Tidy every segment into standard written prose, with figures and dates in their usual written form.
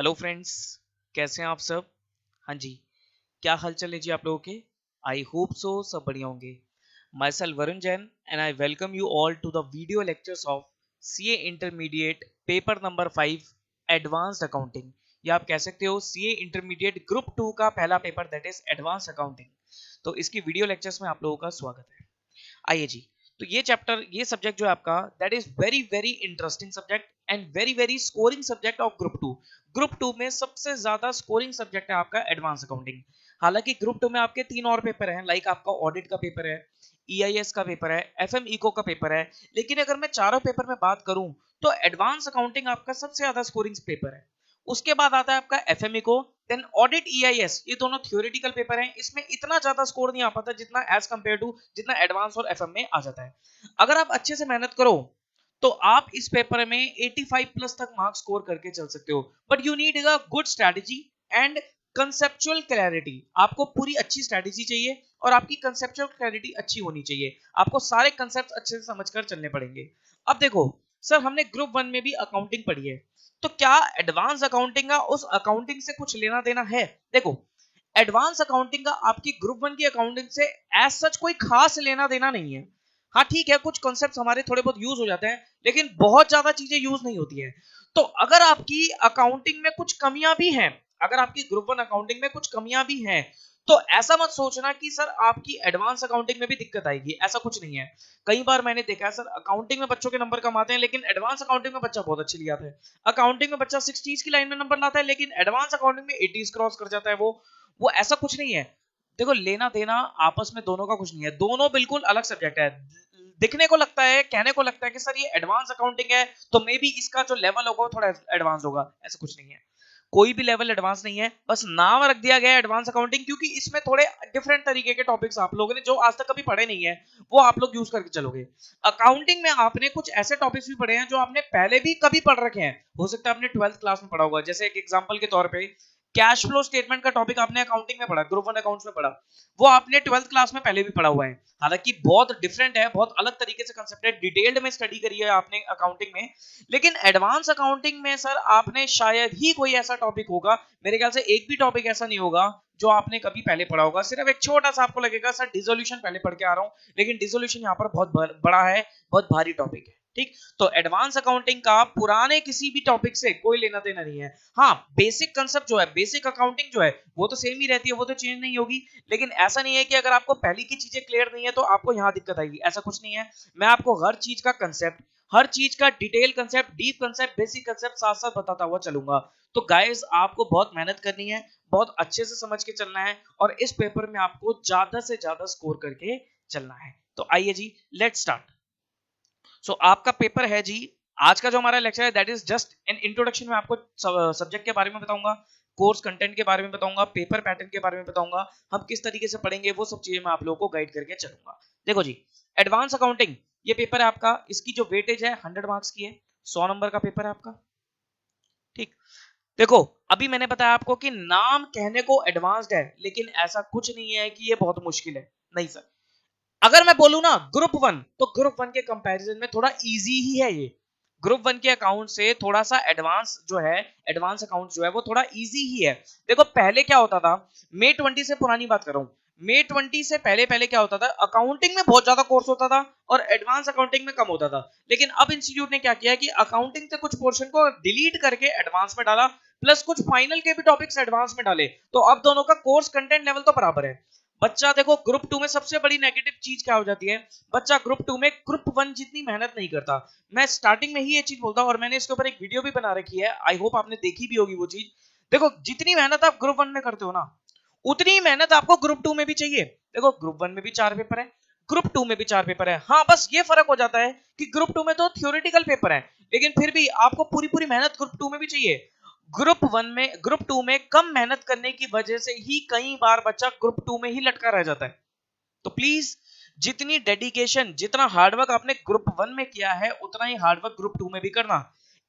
Hello friends, कैसे हैं आप सब। हाँ जी, क्या हाल चाल है जी आप लोगों के। आई होप सो सब बढ़िया होंगे। Myself Varun Jain and I welcome you all to the video lectures of CA intermediate paper number 5 advanced accounting, या आप कह सकते हो सीए इंटरमीडिएट ग्रुप 2 का पहला paper that is advanced accounting. तो इसकी वीडियो लेक्चर्स में आप लोगों का स्वागत है। आइए जी, तो ये सब्जेक्ट जो है आपका that is very very interesting subject and very very scoring subject of group two में सबसे ज्यादा स्कोरिंग सब्जेक्ट है आपका एडवांस अकाउंटिंग। हालांकि ग्रुप 2 में आपके 3 और पेपर हैं, लाइक आपका ऑडिट का पेपर है, ईआईएस का पेपर है, एफएम इको का पेपर है। लेकिन अगर मैं चारों पेपर में बात करूं तो एडवांस अकाउंटिंग आपका सबसे ज्यादा स्कोरिंग पेपर है। उसके बाद आता है आपका FM eco, then audit EIS. ये दोनों थ्योरेटिकल पेपर हैं, इसमें इतना ज्यादा स्कोर नहीं आ पाता जितना एज कंपेयर टू जितना एडवांस और एफएम में आ जाता है। अगर आप अच्छे से मेहनत करो तो आप इस पेपर में 85 प्लस तक मार्क्स स्कोर करके चल सकते हो। But you need a good strategy and conceptual clarity. आपको पूरी अच्छी स्ट्रेटजी चाहिए और आपकी कंसेप्चुअल क्लैरिटी अच्छी होनी चाहिए। आपको सारे कंसेप्ट अच्छे से समझकर चलने पड़ेंगे। अब देखो सर, हमने ग्रुप 1 में भी अकाउंटिंग पढ़ी है, तो क्या एडवांस अकाउंटिंग का उस अकाउंटिंग से कुछ लेना देना है। देखो, एडवांस अकाउंटिंग का आपकी ग्रुप 1 की अकाउंटिंग से एज सच कोई खास लेना देना नहीं है। हाँ ठीक है, कुछ कॉन्सेप्ट्स हमारे थोड़े बहुत यूज हो जाते हैं, लेकिन बहुत ज्यादा चीजें यूज नहीं होती हैं। तो अगर आपकी अकाउंटिंग में कुछ कमियां भी हैं, अगर आपकी ग्रुप 1 अकाउंटिंग में कुछ कमियां भी हैं, तो ऐसा मत सोचना कि सर आपकी एडवांस अकाउंटिंग में भी दिक्कत आएगी। ऐसा कुछ नहीं है। कई बार मैंने देखा है सर, अकाउंटिंग में बच्चों के नंबर कम आते हैं लेकिन एडवांस अकाउंटिंग में बच्चा बहुत अच्छे ले आता है। अकाउंटिंग में बच्चा 60s की लाइन में नंबर लाता है लेकिन एडवांस अकाउंटिंग में 80s क्रॉस कर जाता है। वो ऐसा कुछ नहीं है। देखो, लेना देना आपस में दोनों का कुछ नहीं है, दोनों बिल्कुल अलग सब्जेक्ट है। दिखने को लगता है, कहने को लगता है कि सर ये एडवांस अकाउंटिंग है तो मे बी इसका जो लेवल होगा वो थोड़ा एडवांस होगा। ऐसा कुछ नहीं है, कोई भी लेवल एडवांस नहीं है, बस नाम रख दिया गया है एडवांस अकाउंटिंग, क्योंकि इसमें थोड़े डिफरेंट तरीके के टॉपिक्स आप लोगों ने जो आज तक कभी पढ़े नहीं है वो आप लोग यूज करके चलोगे। अकाउंटिंग में आपने कुछ ऐसे टॉपिक्स भी पढ़े हैं जो आपने पहले भी कभी पढ़ रखे हैं, हो सकता है आपने 12th क्लास में पढ़ा होगा। जैसे एक एग्जांपल के तौर पे कैश फ्लो स्टेटमेंट का टॉपिक आपने अकाउंटिंग में पढ़ा, ग्रुप 1 अकाउंट्स में पढ़ा, वो आपने 12th क्लास में पहले भी पढ़ा हुआ है। हालांकि बहुत डिफरेंट है, बहुत अलग तरीके से कंसेप्ट है, डिटेल्ड में स्टडी करी है आपने अकाउंटिंग में। लेकिन एडवांस अकाउंटिंग में सर आपने शायद ही कोई ऐसा टॉपिक होगा, मेरे ख्याल से एक भी टॉपिक ऐसा नहीं होगा जो आपने कभी पहले पढ़ा होगा। सिर्फ एक छोटा सा आपको लगेगा सर डिसोल्यूशन पहले पढ़ के आ रहा हूं, लेकिन डिसोल्यूशन यहाँ पर बहुत बड़ा है, बहुत भारी टॉपिक है। ठीक, तो एडवांस अकाउंटिंग का पुराने किसी भी टॉपिक से कोई लेना देना नहीं है। हाँ, बेसिक कंसेप्ट जो है, बेसिक अकाउंटिंग जो है वो तो सेम ही रहती है, वो तो चेंज नहीं होगी। लेकिन ऐसा नहीं है कि अगर आपको पहली की चीजें क्लियर नहीं है तो आपको यहाँ दिक्कत आएगी, ऐसा कुछ नहीं है। मैं आपको हर चीज का कंसेप्ट, हर चीज का detail concept, deep concept, basic concept साथ साथ बताता हुआ चलूंगा। तो गाइस, आपको बहुत मेहनत करनी है, बहुत अच्छे से समझ के चलना है और इस पेपर में आपको ज्यादा से ज्यादा स्कोर करके चलना है। तो आइए जी, लेट्स स्टार्ट। सो आपका पेपर है जी, आज का जो हमारा लेक्चर है that is just an introduction. में आपको सब्जेक्ट के बारे में बताऊंगा, कोर्स कंटेंट के बारे में बताऊंगा, पेपर पैटर्न के बारे में बताऊंगा, हम किस तरीके से पढ़ेंगे वो सब चीजें मैं आप लोगों को गाइड करके चलूंगा। देखो जी, एडवांस अकाउंटिंग ये पेपर है आपका, इसकी जो वेटेज है 100 मार्क्स की है, 100 नंबर का पेपर है आपका। ठीक, देखो अभी मैंने बताया आपको कि नाम कहने को एडवांस्ड है, लेकिन ऐसा कुछ नहीं है कि ये बहुत मुश्किल है, नहीं सर। अगर मैं बोलूं ना ग्रुप 1, तो ग्रुप 1 के कंपैरिजन में थोड़ा इजी ही है ये। ग्रुप 1 के अकाउंट से थोड़ा सा एडवांस जो है, एडवांस अकाउंट जो है वो थोड़ा इजी ही है। देखो पहले क्या होता था, मे 20 से पुरानी बात कर रहा हूं, मे 20 से पहले पहले क्या होता था, अकाउंटिंग में बहुत ज्यादा कोर्स होता था और एडवांस अकाउंटिंग में कम होता था। लेकिन अब इंस्टीट्यूट ने क्या किया कि अकाउंटिंग के कुछ पोर्शन को डिलीट करके एडवांस में डाला, प्लस कुछ फाइनल के भी टॉपिक्स एडवांस में डाले, तो अब दोनों का कोर्स कंटेंट लेवल तो बराबर है। बच्चा देखो, ग्रुप 2 में सबसे बड़ी नेगेटिव चीज क्या हो जाती है, बच्चा ग्रुप 2 में ग्रुप 1 जितनी मेहनत नहीं करता। मैं स्टार्टिंग में ही ये चीज बोलता हूं और मैंने इसके ऊपर एक वीडियो भी बना रखी है, आई होप आपने देखी भी होगी वो चीज। देखो, जितनी मेहनत आप ग्रुप 1 में करते हो ना, उतनी मेहनत आपको ग्रुप 2 में भी चाहिए। देखो, ग्रुप 1 में भी 4 पेपर है, ग्रुप 2 में भी 4 पेपर है। हाँ, बस ये फर्क हो जाता है कि ग्रुप 2 में तो थ्योरेटिकल पेपर है, लेकिन फिर भी आपको पूरी पूरी मेहनत ग्रुप 2 में भी चाहिए। ग्रुप 2 में कम मेहनत करने की वजह से ही कई बार बच्चा ग्रुप 2 में ही लटका रह जाता है। तो प्लीज, जितनी डेडिकेशन, जितना हार्डवर्क आपने ग्रुप 1 में किया है, उतना ही हार्डवर्क ग्रुप 2 में भी करना।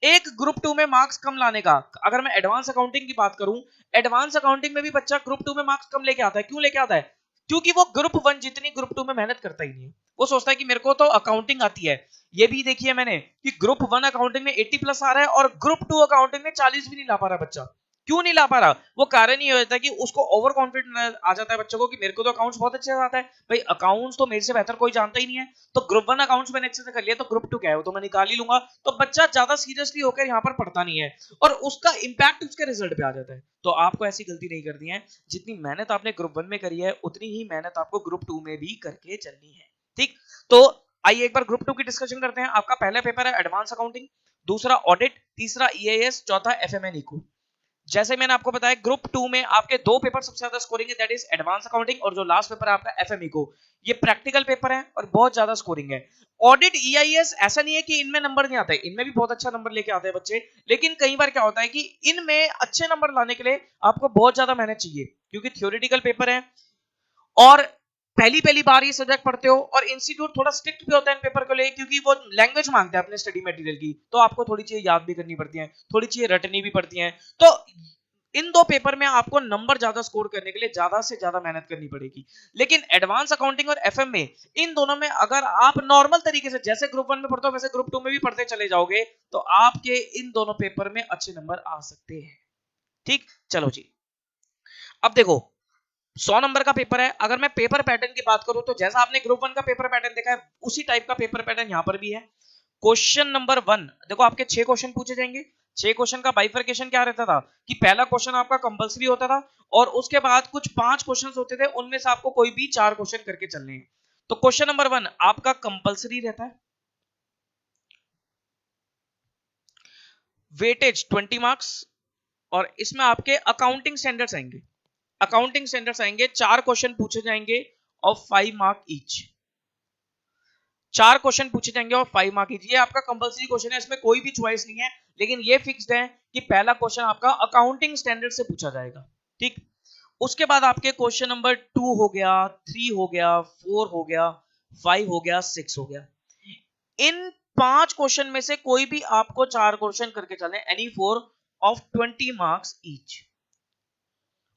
एक ग्रुप 2 में मार्क्स कम लाने का, अगर मैं एडवांस अकाउंटिंग की बात करूं, एडवांस अकाउंटिंग में भी बच्चा ग्रुप 2 में मार्क्स कम लेके आता है। क्यों लेके आता है? क्योंकि वो ग्रुप 1 जितनी ग्रुप 2 में मेहनत करता ही नहीं है। वो सोचता है कि मेरे को तो अकाउंटिंग आती है। ये भी देखिए मैंने कि ग्रुप 1 अकाउंटिंग में 80 प्लस आ रहा है और ग्रुप 2 अकाउंटिंग में 40 भी नहीं ला पा रहा बच्चा। क्यों नहीं ला पा रहा? वो कारण ये होता है कि उसको ओवर कॉन्फिडेंस आ जाता है बच्चों को कि मेरे को तो अकाउंट्स बहुत अच्छे से आता है। भाई अकाउंट्स तो मेरे से बेहतर कोई जानता ही नहीं है। तो ग्रुप 1 अकाउंट्स मैंने अच्छे से कर लिया, तो ग्रुप 2 क्या है, वो तो मैं निकाल ही लूंगा। तो बच्चा ज्यादा सीरियसली होकर यहाँ पर पढ़ता नहीं है और उसका इंपैक्ट उसके रिजल्ट पे आ जाता है। तो आपको ऐसी गलती नहीं करनी है। जितनी मेहनत आपने ग्रुप 1 में करी है उतनी ही मेहनत आपको ग्रुप 2 में भी करके चलनी है। ठीक, तो आइए एक बार ग्रुप 2 की डिस्कशन करते हैं। आपका पहला पेपर है एडवांस अकाउंटिंग, दूसरा ऑडिट, तीसरा ईएएस, चौथा एफएमएन इको। जैसे मैंने आपको बताया ग्रुप 2 में आपके दो पेपर सबसे ज्यादा स्कोरिंग है, दैट इज एडवांस अकाउंटिंग, और जो लास्ट पेपर है आपका एफएमई को, ये प्रैक्टिकल पेपर है और बहुत ज्यादा स्कोरिंग है। ऑडिट ईआईएस ऐसा नहीं है कि इनमें नंबर नहीं आते, इनमें भी बहुत अच्छा नंबर लेके आते हैं बच्चे, लेकिन कई बार क्या होता है कि इनमें अच्छे नंबर लाने के लिए आपको बहुत ज्यादा मेहनत चाहिए, क्योंकि थ्योरेटिकल पेपर है और पहली पहली बार ये सब्जेक्ट पढ़ते हो, और इंस्टीट्यूट थोड़ा स्ट्रिक्ट भी होता है इन पेपर को लेकर, क्योंकि वो लैंग्वेज मांगते हैं अपने स्टडी मटेरियल की, तो आपको थोड़ी चीजें याद भी करनी पड़ती हैं, थोड़ी चीजें रटनी भी पड़ती हैं। तो इन दो पेपर में आपको नंबर ज्यादा स्कोर करने के लिए ज्यादा से ज्यादा मेहनत करनी पड़ेगी। लेकिन एडवांस अकाउंटिंग और एफएम में, इन दोनों में अगर आप नॉर्मल तरीके से जैसे ग्रुप 1 में पढ़ते हो वैसे ग्रुप 2 में भी पढ़ते चले जाओगे, तो आपके इन दोनों पेपर में अच्छे नंबर आ सकते हैं। ठीक, चलो जी, अब देखो 100 नंबर का पेपर है। अगर मैं पेपर पैटर्न की बात करूं तो जैसा आपने ग्रुप 1 का पेपर पैटर्न देखा है उसी टाइप का पेपर पैटर्न यहां पर भी है। क्वेश्चन नंबर 1 देखो, आपके 6 क्वेश्चन पूछे जाएंगे। 6 क्वेश्चन का बाइफरकेशन क्या रहता था कि पहला क्वेश्चन आपका कंपलसरी होता था और उसके बाद कुछ 5 क्वेश्चंस होते थे, उनमें से आपको कोई भी 4 क्वेश्चन करके चलने हैं। तो क्वेश्चन नंबर 1 आपका कंपलसरी रहता है, वेटेज 20 मार्क्स, और इसमें आपके अकाउंटिंग स्टैंडर्ड्स आएंगे। अकाउंटिंग स्टैंडर्ड्स आएंगे, 4 क्वेश्चन पूछे जाएंगे और 5 मार्क ईच। 4 क्वेश्चन पूछे जाएंगे और 5 मार्क कीजिए। आपका कंपलसरी क्वेश्चन है, इसमें कोई भी चॉइस नहीं है, लेकिन ये फिक्स्ड है कि पहला क्वेश्चन आपका अकाउंटिंग स्टैंडर्ड से पूछा जाएगा। ठीक, उसके बाद आपके क्वेश्चन नंबर 2 हो गया, 3 हो गया, 4 हो गया, 5 हो गया, 6 हो गया। इन 5 क्वेश्चन में से कोई भी आपको 4 क्वेश्चन करके चलने, एनी 4 ऑफ 20 मार्क्स ईच।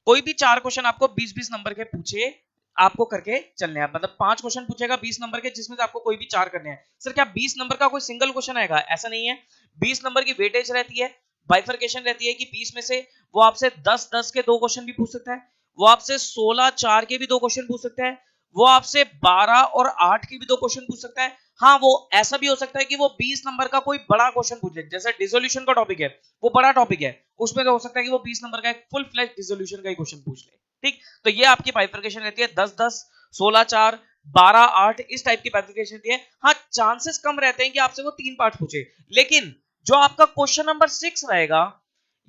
कोई भी 4 क्वेश्चन आपको 20-20 नंबर के पूछे, आपको करके चलने हैं। मतलब 5 क्वेश्चन पूछेगा 20 नंबर के, जिसमें से आपको कोई भी 4 करने हैं। सर क्या 20 नंबर का कोई सिंगल क्वेश्चन आएगा? ऐसा नहीं है। 20 नंबर की वेटेज रहती है, बाइफरकेशन रहती है कि 20 में से वो आपसे 10-10 के 2 क्वेश्चन भी पूछ सकता है, वो आपसे 16-4 के भी 2 क्वेश्चन पूछ सकता है, वो आपसे 12 और 8 के भी 2 क्वेश्चन पूछ सकता है। हाँ, वो ऐसा भी हो सकता है कि वो 20 नंबर का कोई बड़ा क्वेश्चन पूछ ले, जैसे डिसोल्यूशन का टॉपिक है, वो बड़ा टॉपिक है, उसमें तो हो सकता है कि वो 20 नंबर का एक फुल फ्लैश डिसोल्यूशन का ही क्वेश्चन पूछ ले। ठीक, तो ये आपकी बाइफरकेशन रहती है 10-10, 16-4, 12-8, इस टाइप की बाइफरकेशन रहती है। हाँ, चांसेस कम रहते हैं कि आपसे वो 3 पार्ट पूछे, लेकिन जो आपका क्वेश्चन नंबर 6 रहेगा,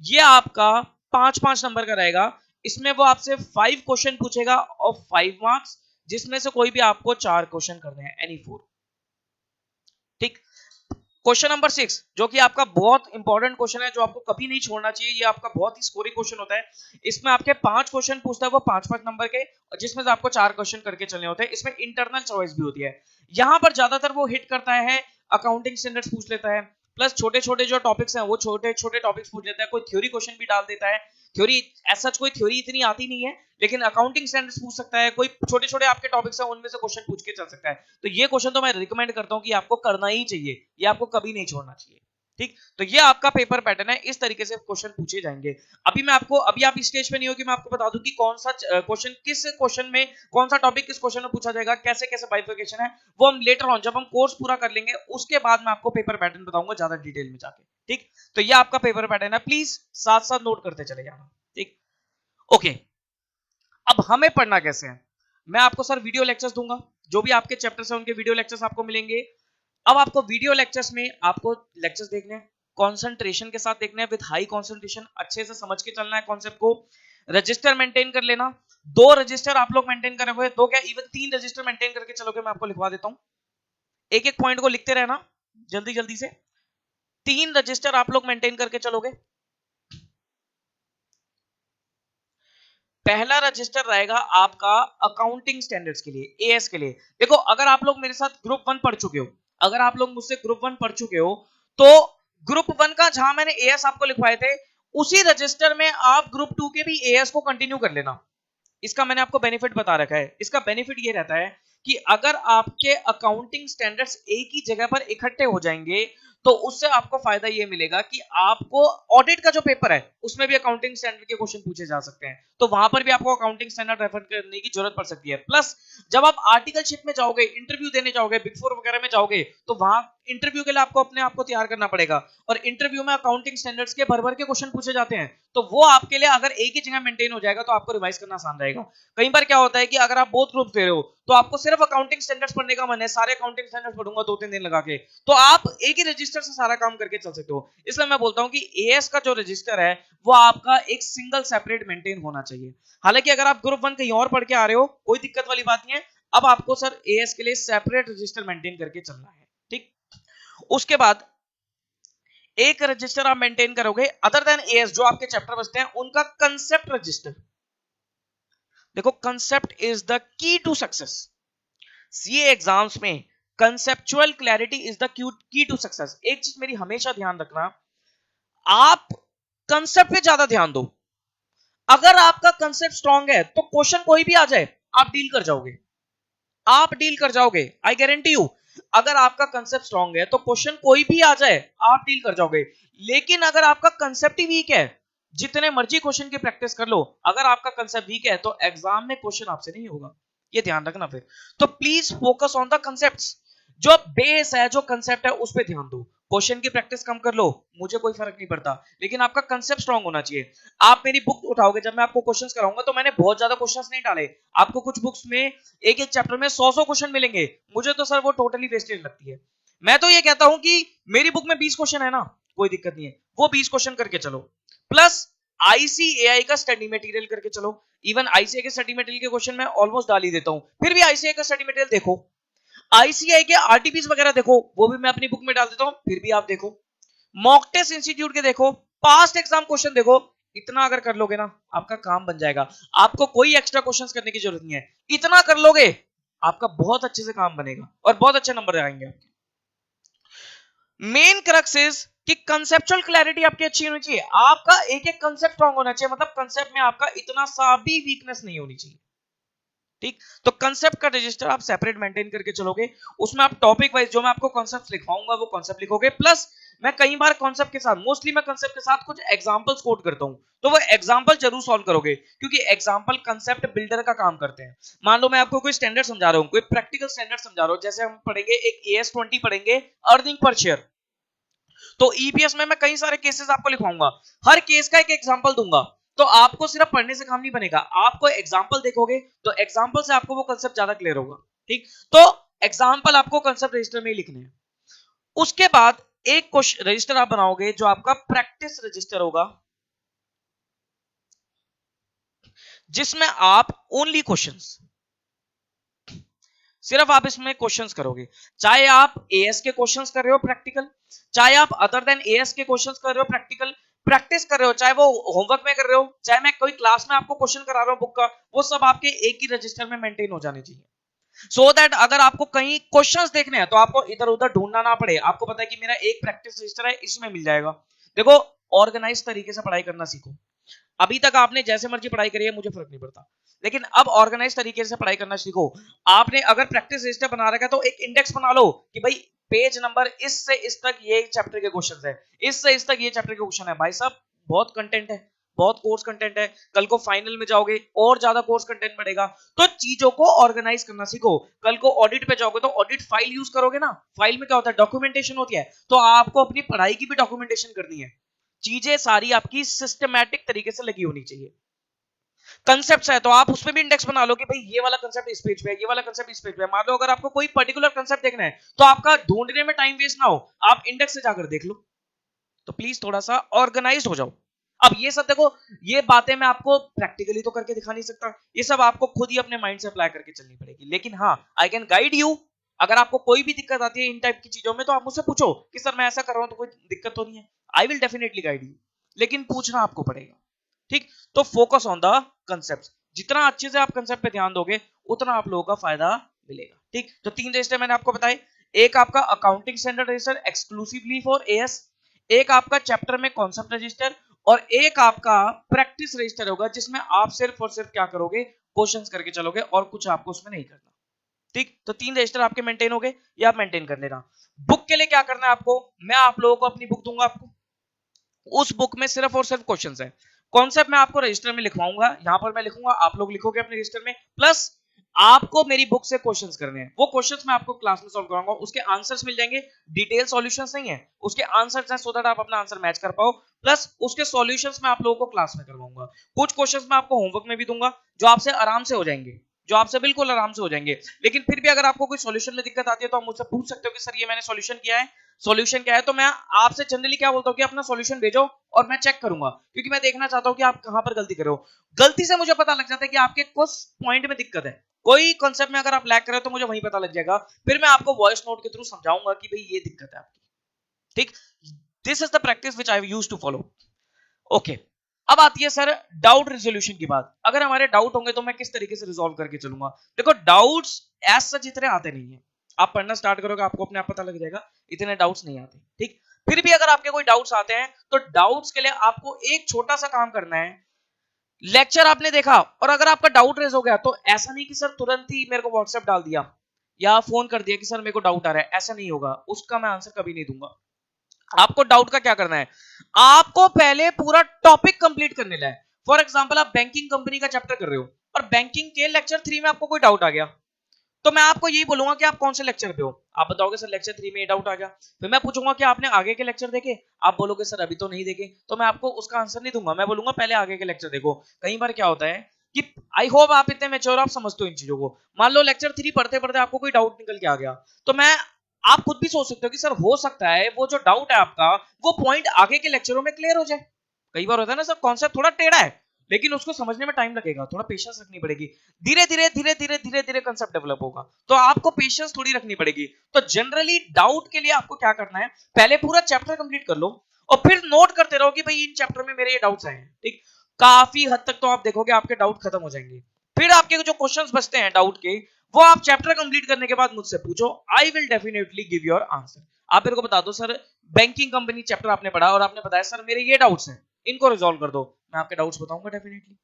ये आपका 5-5 नंबर का रहेगा। इसमें वो आपसे 5 क्वेश्चन पूछेगा और 5 मार्क्स, जिसमें से कोई भी आपको 4 क्वेश्चन करने हैं, एनी 4। ठीक, क्वेश्चन नंबर 6 जो कि आपका बहुत इंपॉर्टेंट क्वेश्चन है, जो आपको कभी नहीं छोड़ना चाहिए, ये आपका बहुत ही स्कोरिंग क्वेश्चन होता है। इसमें आपके 5 क्वेश्चन पूछता है वो 5-5 नंबर के, जिसमें से आपको 4 क्वेश्चन करके चलने होते हैं। इसमें इंटरनल चॉइस भी होती है। यहां पर ज्यादातर वो हिट करता है, अकाउंटिंग स्टैंडर्ड्स पूछ लेता है, प्लस छोटे छोटे जो टॉपिक्स हैं वो छोटे छोटे टॉपिक्स पूछ लेता है, कोई थ्योरी क्वेश्चन भी डाल देता है। थ्योरी एज सच कोई थ्योरी इतनी आती नहीं है, लेकिन अकाउंटिंग स्टैंडर्ड्स पूछ सकता है, कोई छोटे छोटे आपके टॉपिक्स हैं उनमें से क्वेश्चन पूछ के चल सकता है। तो ये क्वेश्चन तो मैं रिकमेंड करता हूं कि आपको करना ही चाहिए, ये आपको कभी नहीं छोड़ना चाहिए। ठीक, तो ये आपका पेपर पैटर्न है, इस तरीके से क्वेश्चन पूछे जाएंगे। अभी आप इस स्टेज पे नहीं हो कि मैं आपको बता दूं कि कौन सा क्वेश्चन किस क्वेश्चन में, कौन सा टॉपिक किस क्वेश्चन में पूछा जाएगा, कैसे कैसे बाइफरकेशन है, वो हम लेटर ऑन जब हम कोर्स पूरा कर लेंगे उसके बाद मैं आपको पेपर पैटर्न बताऊंगा ज्यादा डिटेल में जाके। ठीक, तो ये आपका पेपर पैटर्न है, प्लीज साथ साथ नोट करते चले जाना। ठीक, ओके, अब हमें पढ़ना कैसे है, मैं आपको सर वीडियो लेक्चर्स दूंगा, जो भी आपके चैप्टर्स हैं उनके वीडियो लेक्चर्स आपको मिलेंगे। अब आपको वीडियो लेक्चर्स में आपको लेक्चर्स देखने हैं, कंसंट्रेशन के साथ देखना है, विद हाई कंसंट्रेशन, अच्छे से समझ के चलना है कॉन्सेप्ट को। रजिस्टर मेंटेन कर लेना, 2 रजिस्टर आप लोग मेंटेन करोगे, 2 क्या इवन 3 रजिस्टर मेंटेन करके चलोगे। मैं आपको लिखवा देता हूं, एक एक पॉइंट को लिखते रहना जल्दी जल्दी से। 3 रजिस्टर आप लोग मेंटेन करके चलोगे। पहला रजिस्टर रहेगा आपका अकाउंटिंग स्टैंडर्ड्स के लिए, एएस के लिए। देखो, अगर आप लोग मेरे साथ ग्रुप 1 पढ़ चुके हो, अगर आप लोग मुझसे ग्रुप 1 पढ़ चुके हो, तो ग्रुप 1 का जहां मैंने एएस आपको लिखवाए थे, उसी रजिस्टर में आप ग्रुप 2 के भी एएस को कंटिन्यू कर लेना। इसका मैंने आपको बेनिफिट बता रखा है। इसका बेनिफिट ये रहता है कि अगर आपके अकाउंटिंग स्टैंडर्ड्स एक ही जगह पर इकट्ठे हो जाएंगे, तो उससे आपको फायदा ये मिलेगा कि आपको ऑडिट का जो पेपर है उसमें भी अकाउंटिंग स्टैंडर्ड के क्वेश्चन पूछे जा सकते हैं, तो वहां पर भी आपको अकाउंटिंग स्टैंडर्ड रेफर करने की जरूरत पड़ सकती है। प्लस जब आप आर्टिकलशिप में जाओगे, इंटरव्यू देने जाओगे, बिग फोर वगैरह में जाओगे, तो वहां इंटरव्यू के लिए आपको अपने आप को तैयार करना पड़ेगा, और इंटरव्यू में अकाउंटिंग स्टैंडर्ड्स के भर भर के क्वेश्चन पूछे जाते हैं, तो वो आपके लिए अगर एक ही जगह मेंटेन हो जाएगा तो आपको रिवाइज करना आसान रहेगा। कई बार क्या होता है कि अगर आप बोथ ग्रुप दे रहे हो तो आपको सिर्फ अकाउंटिंग स्टैंडर्ड्स पढ़ने का मन है, सारे अकाउंटिंग स्टैंडर्ड्स पढ़ूंगा 2-3 दिन लगा के, तो आप एक ही रजिस्टर से सारा काम करके चल सकते हो। इसलिए मैं बोलता हूं कि एएस का जो रजिस्टर है वो आपका एक सिंगल सेपरेट मेंटेन होना चाहिए। हालांकि अगर आप ग्रुप 1 कहीं और पढ़ के आ रहे हो, कोई दिक्कत वाली बात नहीं है, अब आपको सर एएस के लिए सेपरेट रजिस्टर मेंटेन करके चलना है, ठीक। उसके बाद एक रजिस्टर आप मेंटेन करोगे अदर देन एएस, जो आपके चैप्टर बचते हैं उनका कंसेप्ट रजिस्टर। देखो, concept is the key to success. CA exams में conceptual clarity is the key to success. एक चीज मेरी हमेशा ध्यान रखना, आप कंसेप्ट पे ज्यादा ध्यान दो। अगर आपका कंसेप्ट स्ट्रांग है तो क्वेश्चन कोई भी आ जाए आप डील कर जाओगे, आप डील कर जाओगे, आई गारंटी यू। अगर आपका कंसेप्ट स्ट्रांग है तो क्वेश्चन कोई भी आ जाए आप डील कर जाओगे। लेकिन अगर आपका कंसेप्ट ही वीक है, जितने मर्जी क्वेश्चन की प्रैक्टिस कर लो, अगर आपका कंसेप्ट वीक है तो एग्जाम में क्वेश्चन आपसे नहीं होगा, ये ध्यान रखना। फिर तो please focus on the concepts, जो बेस है, जो कंसेप्ट है उस पर ध्यान दो। क्वेश्चन की प्रैक्टिस कम कर लो, मुझे कोई फर्क नहीं पड़ता, लेकिन आपका कंसेप्ट स्ट्रांग होना चाहिए। आप मेरी बुक उठाओगे, जब मैं आपको क्वेश्चंस कराऊंगा तो मैंने बहुत ज्यादा क्वेश्चंस नहीं डाले। आपको कुछ बुक्स में एक एक चैप्टर में 100 क्वेश्चन मिलेंगे, मुझे तो सर वो टोटली वेस्टेज लगती है। मैं तो ये कहता हूं कि मेरी बुक में 20 क्वेश्चन है ना, कोई दिक्कत नहीं है, वो 20 क्वेश्चन करके चलो, प्लस आईसीएआई का स्टडी मटेरियल करके चलो। इवन आईसीएआई के स्टडी मटेरियल के क्वेश्चन मैं ऑलमोस्ट डाल ही देता हूं, फिर भी आईसीएआई का स्टडी मटेरियल देखो, आईसीआई के आरटीपीस वगैरह देखो, वो भी मैं अपनी बुक में डाल देता हूं, फिर भी आप देखो। मॉक टेस्ट इंस्टीट्यूट के देखो, पास्ट एग्जाम क्वेश्चन देखो। इतना अगर कर लोगे ना, आपका काम बन जाएगा, आपको कोई एक्स्ट्रा क्वेश्चंस करने की जरूरत नहीं है। इतना कर लोगे, आपका बहुत अच्छे से काम बनेगा और बहुत अच्छे नंबर आएंगे आपके। मेन क्रक्स इज कि कंसेप्चुअल क्लैरिटी आपकी अच्छी होनी चाहिए, आपका एक एक कंसेप्ट स्ट्रांग होना चाहिए, मतलब कंसेप्ट में आपका इतना सा भी वीकनेस नहीं होनी चाहिए, ठीक। तो कंसेप्ट का रजिस्टर आप सेपरेट मेंटेन करके चलोगे, उसमें आप टॉपिक वाइज जो मैं आपको कॉन्सेप्ट लिखवाऊंगा वो कॉन्सेप्ट लिखोगे, प्लस मैं कई बार कॉन्सेप्ट के साथ, मोस्टली मैं कॉन्सेप्ट के साथ कुछ एग्जांपल्स कोट करता हूं, तो वो एग्जांपल जरूर सॉल्व करोगे, क्योंकि एग्जांपल कंसेप्ट बिल्डर का काम करते हैं। मान लो मैं आपको कोई स्टैंडर्ड समझा रहा हूं, कोई प्रैक्टिकल स्टैंडर्ड समझा रहा हूं, जैसे हम पढ़ेंगे एक AS20 पढ़ेंगे, अर्निंग पर शेयर, तो ईपीएस में मैं कई सारे केसेस आपको लिखवाऊंगा, हर केस का एक एग्जांपल दूंगा। तो आपको सिर्फ पढ़ने से काम नहीं बनेगा, आपको एग्जांपल देखोगे तो एग्जांपल से आपको वो कांसेप्ट ज्यादा क्लियर होगा, ठीक। तो एग्जांपल आपको कांसेप्ट रजिस्टर में ही लिखने हैं। उसके बाद एक क्वेश्चन रजिस्टर आप बनाओगे जो आपका प्रैक्टिस रजिस्टर होगा, जिसमें आप ओनली क्वेश्चंस, सिर्फ आप इसमें क्वेश्चंस करोगे, चाहे आप एएस के क्वेश्चंस कर रहे हो प्रैक्टिकल, चाहे आप अदर देन एएस के क्वेश्चंस कर रहे हो प्रैक्टिकल, प्रैक्टिस कर रहे हो, चाहे वो होमवर्क में कर रहे हो, चाहे मैं कोई क्लास में आपको क्वेश्चन करा रहा हूं बुक का, वो सब आपके एक ही रजिस्टर में मेंटेन हो जाने चाहिए, सो दैट अगर आपको कहीं क्वेश्चंस देखने हैं तो आपको इधर उधर ढूंढना ना पड़े, आपको पता है कि मेरा एक प्रैक्टिस रजिस्टर है, इसमें मिल जाएगा। देखो, ऑर्गेनाइज तरीके से पढ़ाई करना सीखो। अभी तक आपने जैसे मर्जी पढ़ाई करी है, मुझे फर्क नहीं पड़ता, लेकिन अब ऑर्गेनाइज तरीके से पढ़ाई करना सीखो। आपने अगर प्रैक्टिस रजिस्टर बना रखा है तो एक इंडेक्स बना लो कि भाई पेज नंबर इस से इस तक ये चैप्टर के क्वेश्चन है, इस से इस तक ये चैप्टर के क्वेश्चन है। भाई साहब, बहुत कंटेंट है, बहुत कोर्स कंटेंट है, कल को फाइनल में जाओगे और ज्यादा कोर्स कंटेंट बढ़ेगा, तो चीजों को ऑर्गेनाइज करना सीखो। कल को ऑडिट पे जाओगे तो ऑडिट फाइल यूज करोगे ना, फाइल में क्या होता है, डॉक्यूमेंटेशन होती है, तो आपको अपनी पढ़ाई की भी डॉक्यूमेंटेशन करनी है। चीजें सारी आपकी सिस्टमैटिक तरीके से लगी होनी चाहिए। कंसेप्ट है तो आप उसमें भी इंडेक्स बना लो कि भाई ये वाला कंसेप्ट इस पेज पे है, ये वाला कंसेप्ट इस पेज पे है। मान लो अगर आपको कोई पर्टिकुलर कंसेप्ट देखना है तो आपका ढूंढने में टाइम वेस्ट ना हो, आप इंडेक्स से जाकर देख लो। तो प्लीज थोड़ा सा ऑर्गेनाइज हो जाओ। अब ये सब देखो, ये बातें मैं आपको प्रैक्टिकली तो करके दिखा नहीं सकता, ये सब आपको खुद ही अपने माइंड से अप्लाई करके चलनी पड़ेगी, लेकिन हाँ, आई कैन गाइड यू। अगर आपको कोई भी दिक्कत आती है इन टाइप की चीजों में तो आप मुझसे पूछो कि सर मैं ऐसा कर रहा हूं तो कोई दिक्कत तो नहीं है, I will definitely guide you, लेकिन पूछना आपको पड़ेगा, ठीक। तो फोकस ऑन द कंसेप्ट, जितना अच्छे से आप कंसेप्ट पे ध्यान दोगे उतना आप लोगों का फायदा मिलेगा, ठीक। तो 3 रजिस्टर मैंने आपको बताए, एक आपका accounting standard register exclusively for as, एक आपका चैप्टर में कॉन्सेप्ट रजिस्टर, और एक आपका प्रैक्टिस रजिस्टर होगा जिसमें आप सिर्फ और सिर्फ क्या करोगे, क्वेश्चंस करके चलोगे और कुछ आपको उसमें नहीं करना, ठीक। तो 3 रजिस्टर आपके मेंटेन हो गए, ये आप मेंटेन कर लेना। बुक के लिए क्या करना है आपको, मैं आप लोगों को अपनी बुक दूंगा आपको, उस बुक में सिर्फ और सिर्फ क्वेश्चंस है, कॉन्सेप्ट मैं आपको रजिस्टर में लिखवाऊंगा, यहां पर मैं लिखूंगा, आप लोग लिखोगे अपने रजिस्टर में, प्लस आपको मेरी बुक से क्वेश्चंस करने हैं, वो क्वेश्चंस मैं आपको क्लास में सॉल्व कराऊंगा, उसके आंसर्स मिल जाएंगे, डिटेल सॉल्यूशंस नहीं है, उसके आंसर्स हैं, सो दैट आप अपना आंसर मैच कर पाओ, प्लस उसके सॉल्यूशंस मैं आप लोगों को क्लास में करवाऊंगा, कुछ क्वेश्चंस मैं आपको होमवर्क में भी दूंगा जो आपसे आराम से हो जाएंगे, जो आपसे बिल्कुल आराम से हो जाएंगे, लेकिन फिर भी अगर आपको कोई सॉल्यूशन में दिक्कत आती है तो आप मुझसे पूछ सकते हो कि सर ये मैंने सॉल्यूशन किया है, सॉल्यूशन क्या है, तो मैं आपसे जनरली क्या बोलता हूं कि अपना सॉल्यूशन भेजो और मैं चेक करूंगा, क्योंकि मैं देखना चाहता हूं कि आप कहां पर गलती कर रहे हो, गलती से मुझे पता लग जाता है कि आपके कुछ पॉइंट में दिक्कत है, कोई कॉन्सेप्ट में अगर आप लैग कर रहे हो तो मुझे वहीं पता लग जाएगा, फिर मैं आपको वॉइस नोट के थ्रू समझाऊंगा कि भाई ये दिक्कत है आपकी, ठीक, this is the practice which I used to follow. Okay, अब आती है सर डाउट रिजोल्यूशन की बात, अगर हमारे डाउट होंगे तो मैं किस तरीके से रिजॉल्व करके चलूंगा, देखो डाउट्स एज सच इतने आते नहीं है, आप पढ़ना स्टार्ट करोगे आपको अपने आप पता लग जाएगा, इतने डाउट्स नहीं आते, ठीक, फिर भी अगर आपके कोई डाउट्स आते हैं तो डाउट्स के लिए आपको एक छोटा सा काम करना है, लेक्चर आपने देखा और अगर आपका डाउट रेज हो गया तो ऐसा नहीं कि सर तुरंत ही मेरे को व्हाट्सएप डाल दिया या फोन कर दिया कि सर मेरे को डाउट आ रहा है, ऐसा नहीं होगा, उसका मैं आंसर कभी नहीं दूंगा, आपको डाउट का क्या करना है, आपको पहले पूरा टॉपिक कंप्लीट करने लाए, फॉर एग्जांपल आप बैंकिंग कंपनी का चैप्टर कर रहे हो और बैंकिंग के लेक्चर 3 में आपको कोई डाउट आ गया, तो मैं आपको यही बोलूंगा कि आप कौन से लेक्चर पे हो, आप बताओगे सर लेक्चर 3 में ये डाउट आ गया, फिर मैं पूछूंगा कि आपने आगे के लेक्चर देखे, आप बोलोगे सर अभी तो नहीं देखे, तो मैं आपको उसका आंसर नहीं दूंगा, मैं बोलूंगा पहले आगे के लेक्चर देखो, कई बार क्या होता है कि आई होप आप इतने मेच्योर आप समझते हो इन चीजों को, मान लो लेक्चर 3 पढ़ते पढ़ते आपको कोई डाउट निकल के आ गया, तो मैं आप खुद भी सोच सकते हो कि सर हो सकता है वो जो डाउट है आपका वो पॉइंट आगे के लेक्चरों में क्लियर हो जाए, कई बार होता है ना सर कॉन्सेप्ट थोड़ा टेढ़ा है लेकिन उसको समझने में टाइम लगेगा, थोड़ा पेशेंस रखनी पड़ेगी, धीरे धीरे धीरे धीरे धीरे धीरे कंसेप्ट डेवलप होगा, तो आपको पेशेंस थोड़ी रखनी पड़ेगी, तो जनरली डाउट के लिए आपको क्या करना है, पहले पूरा चैप्टर कंप्लीट कर लो और फिर नोट करते रहो कि भाई इन चैप्टर में मेरे ये डाउट्स आए हैं, ठीक, काफी हद तक तो आप देखोगे आपके डाउट खत्म हो जाएंगे, फिर आपके जो क्वेश्चंस बचते हैं डाउट के वो आप चैप्टर कंप्लीट करने के बाद मुझसे पूछो, I will definitely give your answer, आप मेरे को बता दो सर बैंकिंग कंपनी चैप्टर आपने पढ़ा और आपने बताया सर मेरे ये डाउट्स हैं इनको रिजॉल्व कर दो, मैं आपके डाउट्स बताऊंगा डेफिनेटली,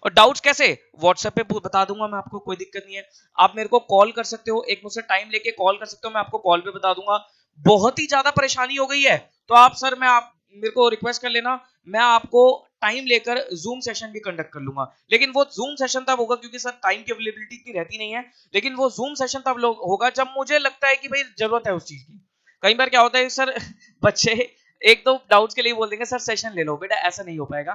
और डाउट्स कैसे व्हाट्सएप पे बता दूंगा मैं आपको, कोई दिक्कत नहीं है, आप मेरे को कॉल कर सकते हो, एक मुझसे टाइम लेके कॉल कर सकते हो, मैं आपको कॉल पे बता दूंगा, बहुत ही ज्यादा परेशानी हो गई है तो आप सर मैं आप मेरे को रिक्वेस्ट कर लेना, मैं आपको टाइम लेकर जूम सेशन भी कंडक्ट कर लूंगा, लेकिन वो जूम सेशन तब होगा क्योंकि सर टाइम की अवेलेबिलिटी इतनी रहती नहीं है, लेकिन वो जूम सेशन तब होगा जब मुझे लगता है कि भाई जरूरत है उस चीज की, कई बार क्या होता है सर बच्चे एक दो डाउट्स के लिए बोल देंगे सर सेशन ले लो, बेटा ऐसा नहीं हो पाएगा,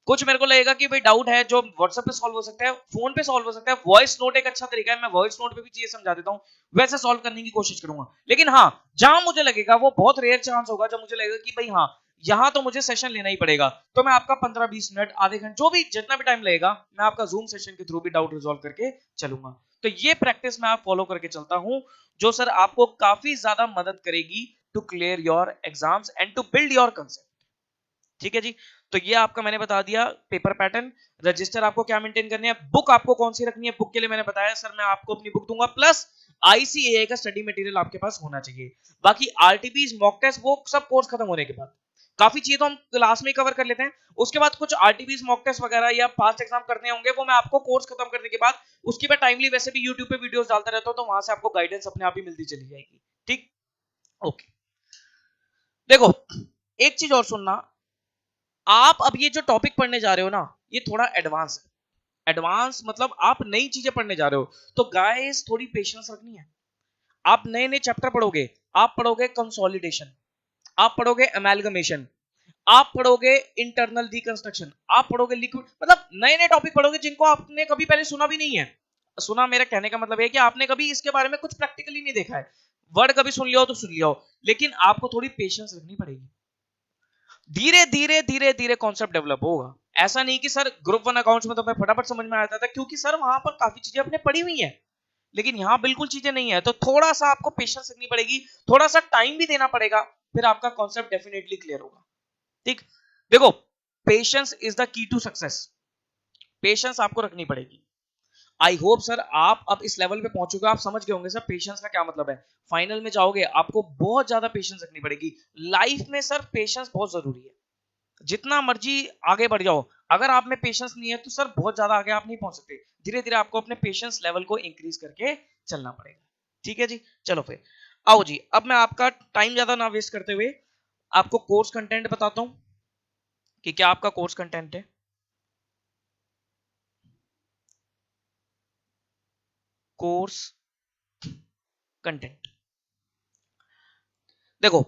कुछ मेरे को लगेगा कि भाई डाउट है जो व्हाट्सएप पे सॉल्व हो सकता है, फोन पे सॉल्व हो सकता है, वॉइस नोट एक अच्छा तरीका है, मैं वॉइस नोट पे भी चीजें समझा देता हूँ, वैसे सॉल्व करने की कोशिश करूंगा, लेकिन हाँ जहां मुझे लगेगा वो बहुत रेयर चांस होगा जब मुझे लगेगा कि भाई हाँ यहाँ तो मुझे सेशन लेना ही पड़ेगा, तो मैं आपका 15-20 मिनट आधे घंटे जो भी जितना भी टाइम लगेगा मैं आपका जूम सेशन के थ्रू भी डाउट रिजॉल्व करके चलूंगा, तो ये प्रैक्टिस मैं आप फॉलो करके चलता हूं जो सर आपको काफी ज्यादा मदद करेगी to clear your exams and to build your concept, ठीक है जी, तो ये आपका मैंने बता दिया पेपर पैटर्न, रजिस्टर आपको क्या मेंटेन करनी है, बुक आपको कौन सी रखनी है, बुक के लिए मैंने बताया सर मैं आपको अपनी बुक दूंगा, प्लस आईसीएआई का स्टडी मटेरियल आपके पास होना चाहिए, बाकी आरटीपीज मॉक टेस्ट वो सब कोर्स खत्म होने के बाद, काफी चीजें तो हम क्लास में कवर कर लेते हैं, उसके बाद कुछ आरटीपीज मॉक टेस्ट वगैरह या पास्ट एग्जाम करने होंगे वो मैं आपको कोर्स खत्म करने के बाद, उसकी मैं टाइमली वैसे भी यूट्यूब पे वीडियोस डालता रहता हूं तो वहां से आपको गाइडेंस अपने आप ही मिलती चली जाएगी, ठीक, ओके, देखो एक चीज और सुनना, आप अब ये जो टॉपिक पढ़ने जा रहे हो ना ये थोड़ा एडवांस है, एडवांस मतलब आप नई चीजें पढ़ने जा रहे हो, तो गाइस थोड़ी पेशेंस रखनी है, आप नए नए चैप्टर पढ़ोगे, आप पढ़ोगे कंसोलिडेशन, आप पढ़ोगे अमेलगमेशन, आप पढ़ोगे इंटरनल रिकंस्ट्रक्शन, आप पढ़ोगे लिक्विड, मतलब नए नए टॉपिक पढ़ोगे जिनको आपने कभी पहले सुना भी नहीं है, सुना मेरा कहने का मतलब है कि आपने कभी इसके बारे में कुछ प्रैक्टिकली नहीं देखा है, वर्ड कभी सुन लिया हो तो सुन लिया हो, लेकिन आपको थोड़ी पेशेंस रखनी पड़ेगी, धीरे धीरे धीरे धीरे कॉन्सेप्ट डेवलप होगा, ऐसा नहीं कि सर ग्रुप 1 अकाउंट्स में तो मैं फटाफट समझ में आता था क्योंकि सर वहां पर काफी चीजें आपने पढ़ी हुई है, लेकिन यहाँ बिल्कुल चीजें नहीं है, तो थोड़ा सा आपको पेशेंस रखनी पड़ेगी, थोड़ा सा टाइम भी देना पड़ेगा, फिर आपका कॉन्सेप्ट डेफिनेटली क्लियर होगा, ठीक, देखो patience is the key to success, patience आपको रखनी पड़ेगी, आई होप सर आप अब इस लेवल पे पहुंचोगे, आप समझ गए होंगे सर पेशेंस का क्या मतलब है, फाइनल में जाओगे आपको बहुत ज्यादा पेशेंस रखनी पड़ेगी, लाइफ में सर पेशेंस बहुत जरूरी है, जितना मर्जी आगे बढ़ जाओ, अगर आप में पेशेंस नहीं है तो सर बहुत ज्यादा आगे आप नहीं पहुंच सकते, धीरे धीरे आपको अपने पेशेंस लेवल को इंक्रीज करके चलना पड़ेगा, ठीक है जी, चलो फिर आओ जी, अब मैं आपका टाइम ज्यादा ना वेस्ट करते हुए आपको कोर्स कंटेंट बताता हूं कि क्या आपका कोर्स कंटेंट है। कोर्स कंटेंट, देखो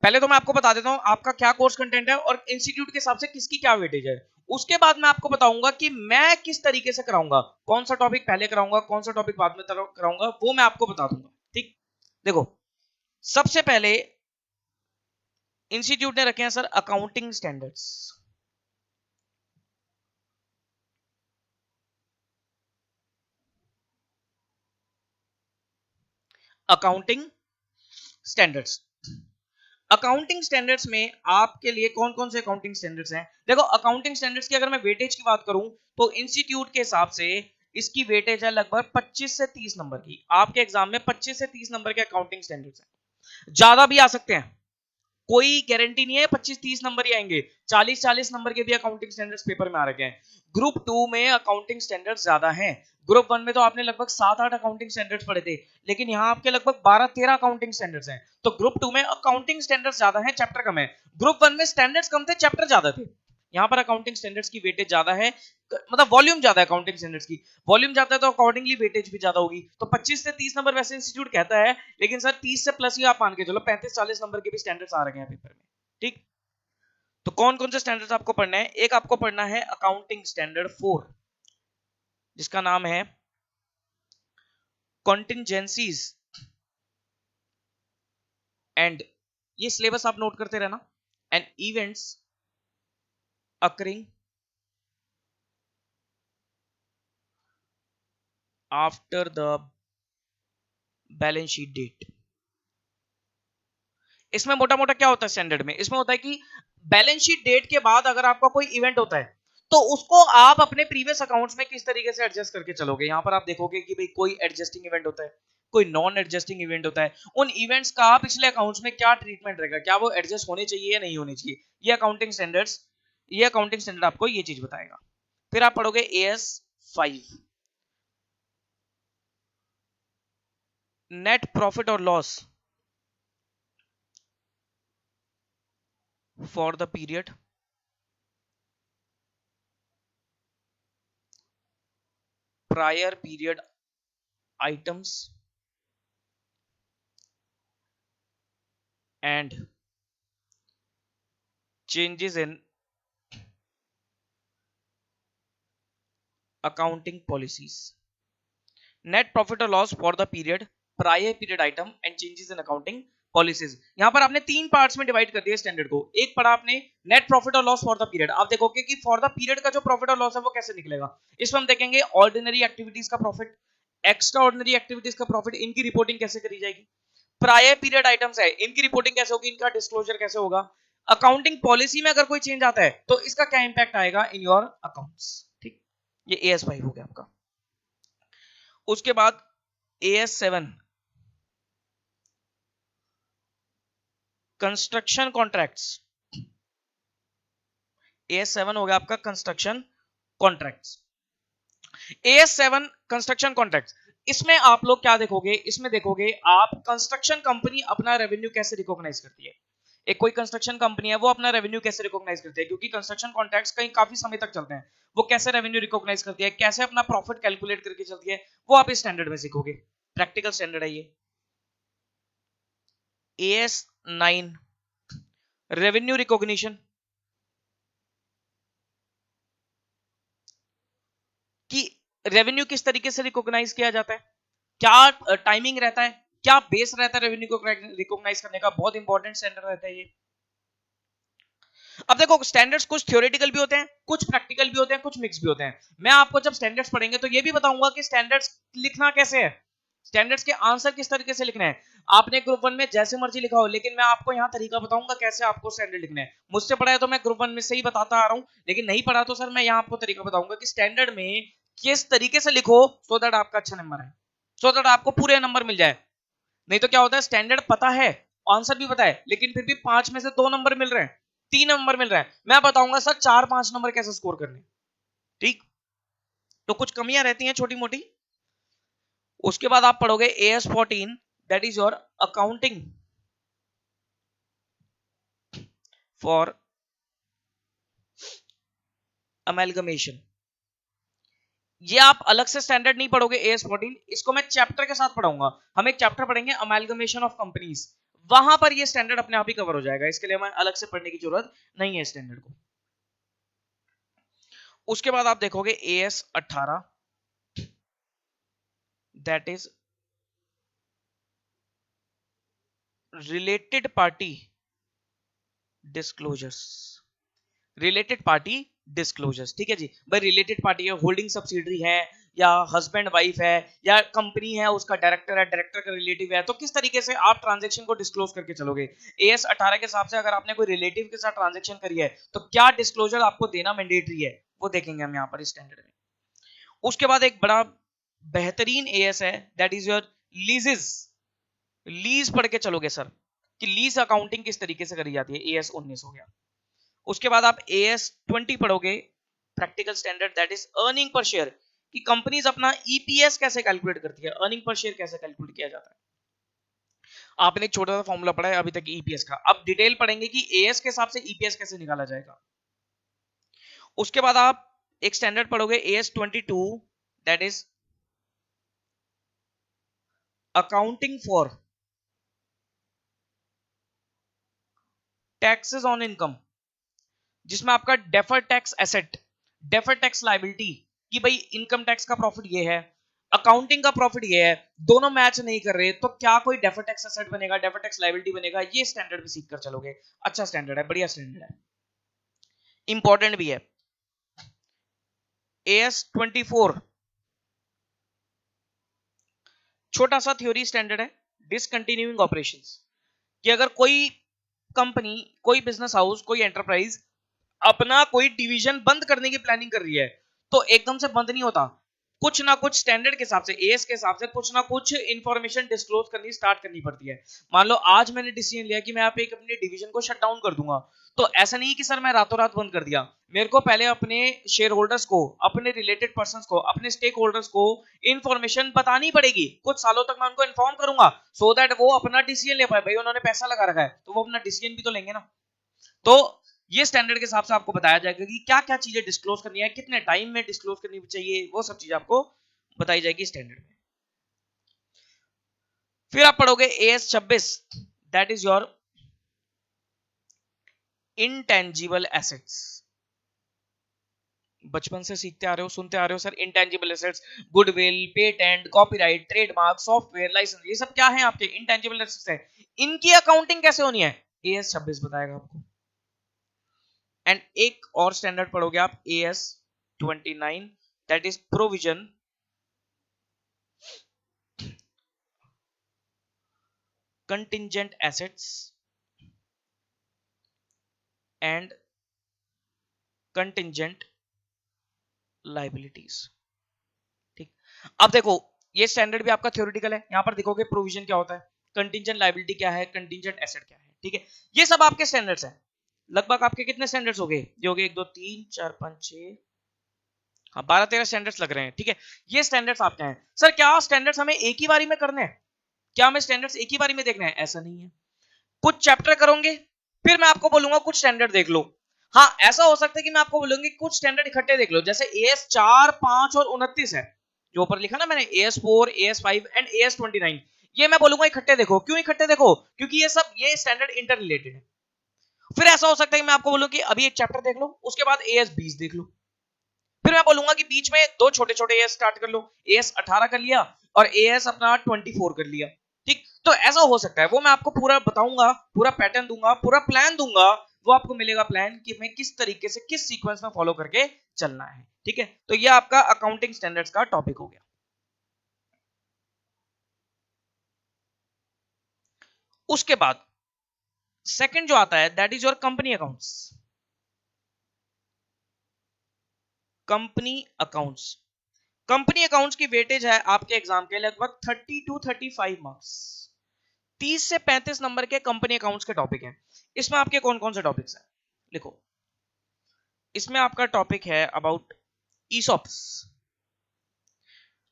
पहले तो मैं आपको बता देता हूं आपका क्या कोर्स कंटेंट है और इंस्टीट्यूट के हिसाब से किसकी क्या वेटेज है। उसके बाद मैं आपको बताऊंगा कि मैं किस तरीके से कराऊंगा, कौन सा टॉपिक पहले कराऊंगा, कौन सा टॉपिक बाद में कराऊंगा, वो मैं आपको बता दूंगा। ठीक, देखो सबसे पहले इंस्टीट्यूट ने रखे हैं sir accounting standards. Accounting standards, accounting standards में आपके लिए कौन कौन से अकाउंटिंग स्टैंडर्ड्स हैं। देखो अकाउंटिंग स्टैंडर्ड्स की अगर मैं वेटेज की बात करूं तो इंस्टीट्यूट के हिसाब से इसकी वेटेज है लगभग 25 से 30 नंबर की। आपके एग्जाम में 25 से 30 नंबर के अकाउंटिंग स्टैंडर्ड्स हैं, ज्यादा भी आ सकते हैं, कोई गारंटी नहीं है 25-30 नंबर ही आएंगे, 40-40 नंबर के भी अकाउंटिंग स्टैंडर्ड्स पेपर में आ रखे हैं। ग्रुप 2 में अकाउंटिंग स्टैंडर्ड्स ज्यादा हैं। ग्रुप 1 में तो आपने लगभग 7-8 अकाउंटिंग स्टैंडर्ड्स पढ़े थे, लेकिन यहाँ आपके लगभग 12-13 अकाउंटिंग स्टैंडर्ड्स हैं। तो ग्रुप 2 में अकाउंटिंग स्टैंडर्ड्स ज्यादा हैं, चैप्टर कम है। ग्रुप 1 में स्टैंडर्ड्स कम थे, चैप्टर ज्यादा थे। यहाँ पर अकाउंटिंग स्टैंडर्ड्स की वेटेज ज्यादा है, मतलब वॉल्यूम ज्यादा है अकाउंटिंग स्टैंडर्ड्स की, वॉल्यूम ज्यादा है तो अकॉर्डिंगली वेटेज भी ज्यादा होगी। तो 25 से 30 नंबर वैसे इंस्टीट्यूट कहता है, लेकिन सर 30 से प्लस ही आप मान के चलो, 35-40 नंबर के भी स्टैंडर्ड्स आ रहे हैं पेपर में। ठीक, तो कौन कौन से स्टैंडर्ड्स आपको पढ़ना है। एक आपको पढ़ना है अकाउंटिंग स्टैंडर्ड 4 जिसका नाम है कॉन्टिंजेंसीज एंड, ये सिलेबस आप नोट करते रहना, and events occurring after the balance sheet date. इसमें मोटा मोटा क्या होता है स्टैंडर्ड में, इसमें होता है कि बैलेंस शीट डेट के बाद अगर आपका कोई इवेंट होता है तो उसको आप अपने प्रीवियस अकाउंट्स में किस तरीके से एडजस्ट करके चलोगे। यहां पर आप देखोगे कि भाई कोई एडजस्टिंग इवेंट होता है, कोई नॉन एडजस्टिंग इवेंट होता है, उन इवेंट्स का पिछले अकाउंट्स में क्या ट्रीटमेंट रहेगा, क्या वो एडजस्ट होने चाहिए या नहीं होने चाहिए। ये अकाउंटिंग स्टैंडर्ड्स, ये अकाउंटिंग स्टैंडर्ड आपको ये चीज बताएगा। फिर आप पढ़ोगे एएस 5 नेट प्रॉफिट और loss for the period prior period items and changes in accounting policies, net profit or loss for the period prior period item and changes in accounting policies। यहां पर आपने तीन पार्ट्स में divide कर दिया standard को। एक पढ़ा आपने नेट प्रॉफिट और लॉस फॉर द पीरियड, आप देखोगे कि फॉर द पीरियड का जो प्रॉफिट और लॉस है वो कैसे निकलेगा। इसमें हम देखेंगे ऑर्डिनरी एक्टिविटीज का प्रॉफिट, एक्स्ट्रा ऑर्डिनरी एक्टिविटीज का प्रॉफिट, इनकी रिपोर्टिंग कैसे करी जाएगी। प्रायर पीरियड आइटम्स है, इनकी रिपोर्टिंग कैसे होगी, इनका डिस्क्लोजर कैसे होगा। अकाउंटिंग पॉलिसी में अगर कोई चेंज आता है तो इसका क्या इंपैक्ट आएगा इन योर अकाउंट्स। ठीक, ये AS5 हो गया आपका। उसके बाद AS7 कंस्ट्रक्शन कॉन्ट्रैक्ट्स, AS7 हो गया आपका construction contracts. AS7 construction contracts, इसमें आप लोग क्या देखोगे, इसमें देखोगे आप कंस्ट्रक्शन कंपनी अपना रेवेन्यू कैसे रिकॉग्नाइज करती है। एक कोई कंस्ट्रक्शन कंपनी है वो अपना रेवेन्यू कैसे रिकॉग्नाइज करती है, क्योंकि कंस्ट्रक्शन कॉन्ट्रैक्ट्स कहीं काफी समय तक चलते हैं, वो कैसे रेवेन्यू रिकॉग्नाइज करती है, कैसे अपना प्रॉफिट कैलकुलेट करके चलती है, वो आप इस स्टैंडर्ड में सीखोगे। प्रैक्टिकल स्टैंडर्ड है ये। AS9 रेवेन्यू रिकॉग्निशन, कि रेवेन्यू किस तरीके से रिकॉग्नाइज किया जाता है, क्या टाइमिंग रहता है, क्या बेस रहता है रेवेन्यू को रिकॉग्नाइज करने का, बहुत इंपॉर्टेंट स्टैंडर्ड रहता है ये। अब देखो स्टैंडर्ड्स कुछ थ्योरेटिकल भी होते हैं, कुछ प्रैक्टिकल भी होते हैं, कुछ मिक्स भी होते हैं। मैं आपको जब स्टैंडर्ड्स पढ़ेंगे तो ये भी बताऊंगा कि स्टैंडर्ड्स लिखना कैसे है, स्टैंडर्ड्स के आंसर किस तरीके से लिखना है। आपने ग्रुप 1 में जैसे मर्जी लिखा हो, लेकिन मैं आपको यहाँ तरीका बताऊंगा कैसे आपको स्टैंडर्ड लिखना है। मुझसे पढ़ा है तो मैं ग्रुप 1 में से ही बताता आ रहा हूँ, लेकिन नहीं पढ़ा तो सर मैं यहाँ आपको तरीका बताऊंगा कि स्टैंडर्ड में किस तरीके से लिखो सो दैट आपका अच्छा नंबर है, सो दैट आपको पूरे नंबर मिल जाए। नहीं तो क्या होता है स्टैंडर्ड पता है, आंसर भी पता है, लेकिन फिर भी 5 में से 2 नंबर मिल रहे हैं, 3 नंबर मिल रहा है, मैं बताऊंगा सर 4-5 नंबर कैसे स्कोर करने। ठीक, तो कुछ कमियां रहती हैं छोटी मोटी। उसके बाद आप पढ़ोगे AS14 that is your accounting for amalgamation. ये आप अलग से स्टैंडर्ड नहीं पढ़ोगे AS14, इसको मैं चैप्टर के साथ पढ़ाऊंगा। हम एक चैप्टर पढ़ेंगे अमेलगमेशन ऑफ कंपनीज, वहां पर ये स्टैंडर्ड अपने आप ही कवर हो जाएगा, इसके लिए हमें अलग से पढ़ने की जरूरत नहीं है स्टैंडर्ड को। उसके बाद आप देखोगे AS18, that is related party disclosures. Related party disclosures, ठीक है जी। भाई रिलेटेड पार्टी है, होल्डिंग सब्सिडरी है, या हस्बैंड वाइफ है, या कंपनी है, उसका डायरेक्टर है, डायरेक्टर का रिलेटिव है, तो किस तरीके से आप ट्रांजैक्शन को डिस्क्लोज करके चलोगे। AS18 के हिसाब से अगर आपने कोई रिलेटिव के साथ ट्रांजैक्शन करी है तो क्या डिस्क्लोजर आपको देना मैंडेटरी है, वो देखेंगे हम यहाँ पर स्टैंडर्ड में। उसके बाद एक बड़ा बेहतरीन AS है, दैट इज योर लीजेस। लीज पढ़ के चलोगे सर कि लीज अकाउंटिंग किस तरीके से करी जाती है, AS19 हो गया। उसके बाद आप AS20 पढ़ोगे, practical standard, that is earning per share, कि कंपनीज अपना EPS कैसे कैलकुलेट करती है, अर्निंग पर शेयर कैसे कैलकुलेट किया जाता है। आपने एक छोटा सा फॉर्मूला पढ़ा है अभी तक EPS का, अब डिटेल पढ़ेंगे कि AS के हिसाब से EPS कैसे निकाला जाएगा। उसके बाद आप एक स्टैंडर्ड पढ़ोगे AS22, that is accounting for taxes on income, जिसमें आपका defer tax asset, defer tax liability, कि भाई इनकम टैक्स का प्रॉफिट ये है, अकाउंटिंग का प्रॉफिट ये है, दोनों मैच नहीं कर रहे, तो क्या कोई डेफर टैक्स एसेट बनेगा, डेफर टैक्स लायबिलिटी बनेगा, ये स्टैंडर्ड भी सीख कर चलोगे। अच्छा स्टैंडर्ड है, बढ़िया स्टैंडर्ड है, इंपॉर्टेंट भी है। AS24 छोटा सा थ्योरी स्टैंडर्ड है, डिसकंटिन्यूइंग ऑपरेशंस, कि अगर कोई कंपनी, कोई बिजनेस हाउस, कोई एंटरप्राइज अपना कोई डिवीजन बंद करने की प्लानिंग कर रही है, तो एकदम से बंद नहीं होता, कुछ ना कुछ स्टैंडर्ड के हिसाब से, एएस के हिसाब से कुछ ना कुछ इंफॉर्मेशन डिस्क्लोज करनी स्टार्ट करनी पड़ती है। मान लो आज मैंने डिसीजन लिया कि मैं आप एक अपने डिवीजन को शट डाउन कर दूंगा, तो ऐसा नहीं कि सर मैं रातों रात बंद कर दिया, मेरे को पहले अपने शेयर होल्डर्स को, अपने रिलेटेड पर्सन को, अपने स्टेक होल्डर्स को इंफॉर्मेशन बतानी पड़ेगी, कुछ सालों तक मैं उनको इन्फॉर्म करूंगा, सो दैट वो अपना डिसीजन ले पाए। भाई उन्होंने पैसा लगा रखा है तो वो अपना डिसीजन भी तो लेंगे ना। तो ये स्टैंडर्ड के हिसाब से आपको बताया जाएगा कि क्या क्या चीजें डिस्क्लोज करनी है, कितने टाइम में डिस्क्लोज करनी चाहिए, वो सब चीजें आपको बताई जाएगी स्टैंडर्ड में। फिर आप पढ़ोगे AS26, that is your intangible assets. बचपन से सीखते आ रहे हो, सुनते आ रहे हो sir, intangible assets, goodwill, patent, copyright, trademark, software, license, ये सब क्या है आपके इंटेंजिबल एसेट्स है, इनकी अकाउंटिंग कैसे होनी है, AS26 बताएगा आपको। एंड एक और स्टैंडर्ड पढ़ोगे आप AS29, that is provision contingent assets and contingent liabilities। ठीक, अब देखो ये स्टैंडर्ड भी आपका थ्योरेटिकल है, यहां पर देखोगे प्रोविजन क्या होता है, कंटिंजेंट लायबिलिटी क्या है, कंटिंजेंट एसेट क्या है, ठीक है, ये सब आपके स्टैंडर्ड्स हैं। लगभग आपके कितने स्टैंडर्ड्स हो गए, ये हो गए 1 2 3 4 5 6, हाँ 12 13 स्टैंडर्ड्स लग रहे हैं, ठीक है। ये स्टैंडर्ड्स आपके हैं। सर क्या स्टैंडर्ड्स हमें एक ही बारी में करने हैं, क्या हमें स्टैंडर्ड्स एक ही बारी में देखना है, ऐसा नहीं है, कुछ चैप्टर करोगे फिर मैं आपको बोलूंगा कुछ स्टैंडर्ड देख लो। हाँ ऐसा हो सकता है कि मैं आपको बोलूंगी कुछ स्टैंडर्ड इकट्ठे देख लो, जैसे AS4 5 और 29 है जो ऊपर लिखा ना मैंने, AS4 AS5 एंड AS29, ये मैं बोलूंगा इकट्ठे देखो। क्यों इकट्ठे देखो, क्योंकि ये सब ये स्टैंडर्ड इंटर रिलेटेड है। फिर ऐसा हो सकता है कि मैं आपको बोलूं कि अभी एक चैप्टर देख लो, उसके बाद AS20 देख लो, फिर मैं बोलूंगा कि बीच में दो छोटे छोटे AS स्टार्ट कर लो, AS18 कर लिया और AS अपना 24 कर लिया, ठीक। तो ऐसा हो सकता है, वो मैं आपको पूरा बताऊंगा, पूरा पैटर्न दूंगा, पूरा प्लान दूंगा, वो आपको मिलेगा प्लान कि मैं किस तरीके से किस सीक्वेंस में फॉलो करके चलना है, ठीक है। तो ये आपका अकाउंटिंग स्टैंडर्ड्स का टॉपिक हो गया। उसके बाद सेकंड जो आता है that is your company accounts. Company accounts, company accounts की वेटेज है आपके एग्जाम के लगभग 30 to 35 मार्क्स, 30 से 35 नंबर के कंपनी अकाउंट्स के टॉपिक हैं। इसमें आपके कौन कौन से टॉपिक्स हैं, देखो इसमें आपका टॉपिक है about ESOPs,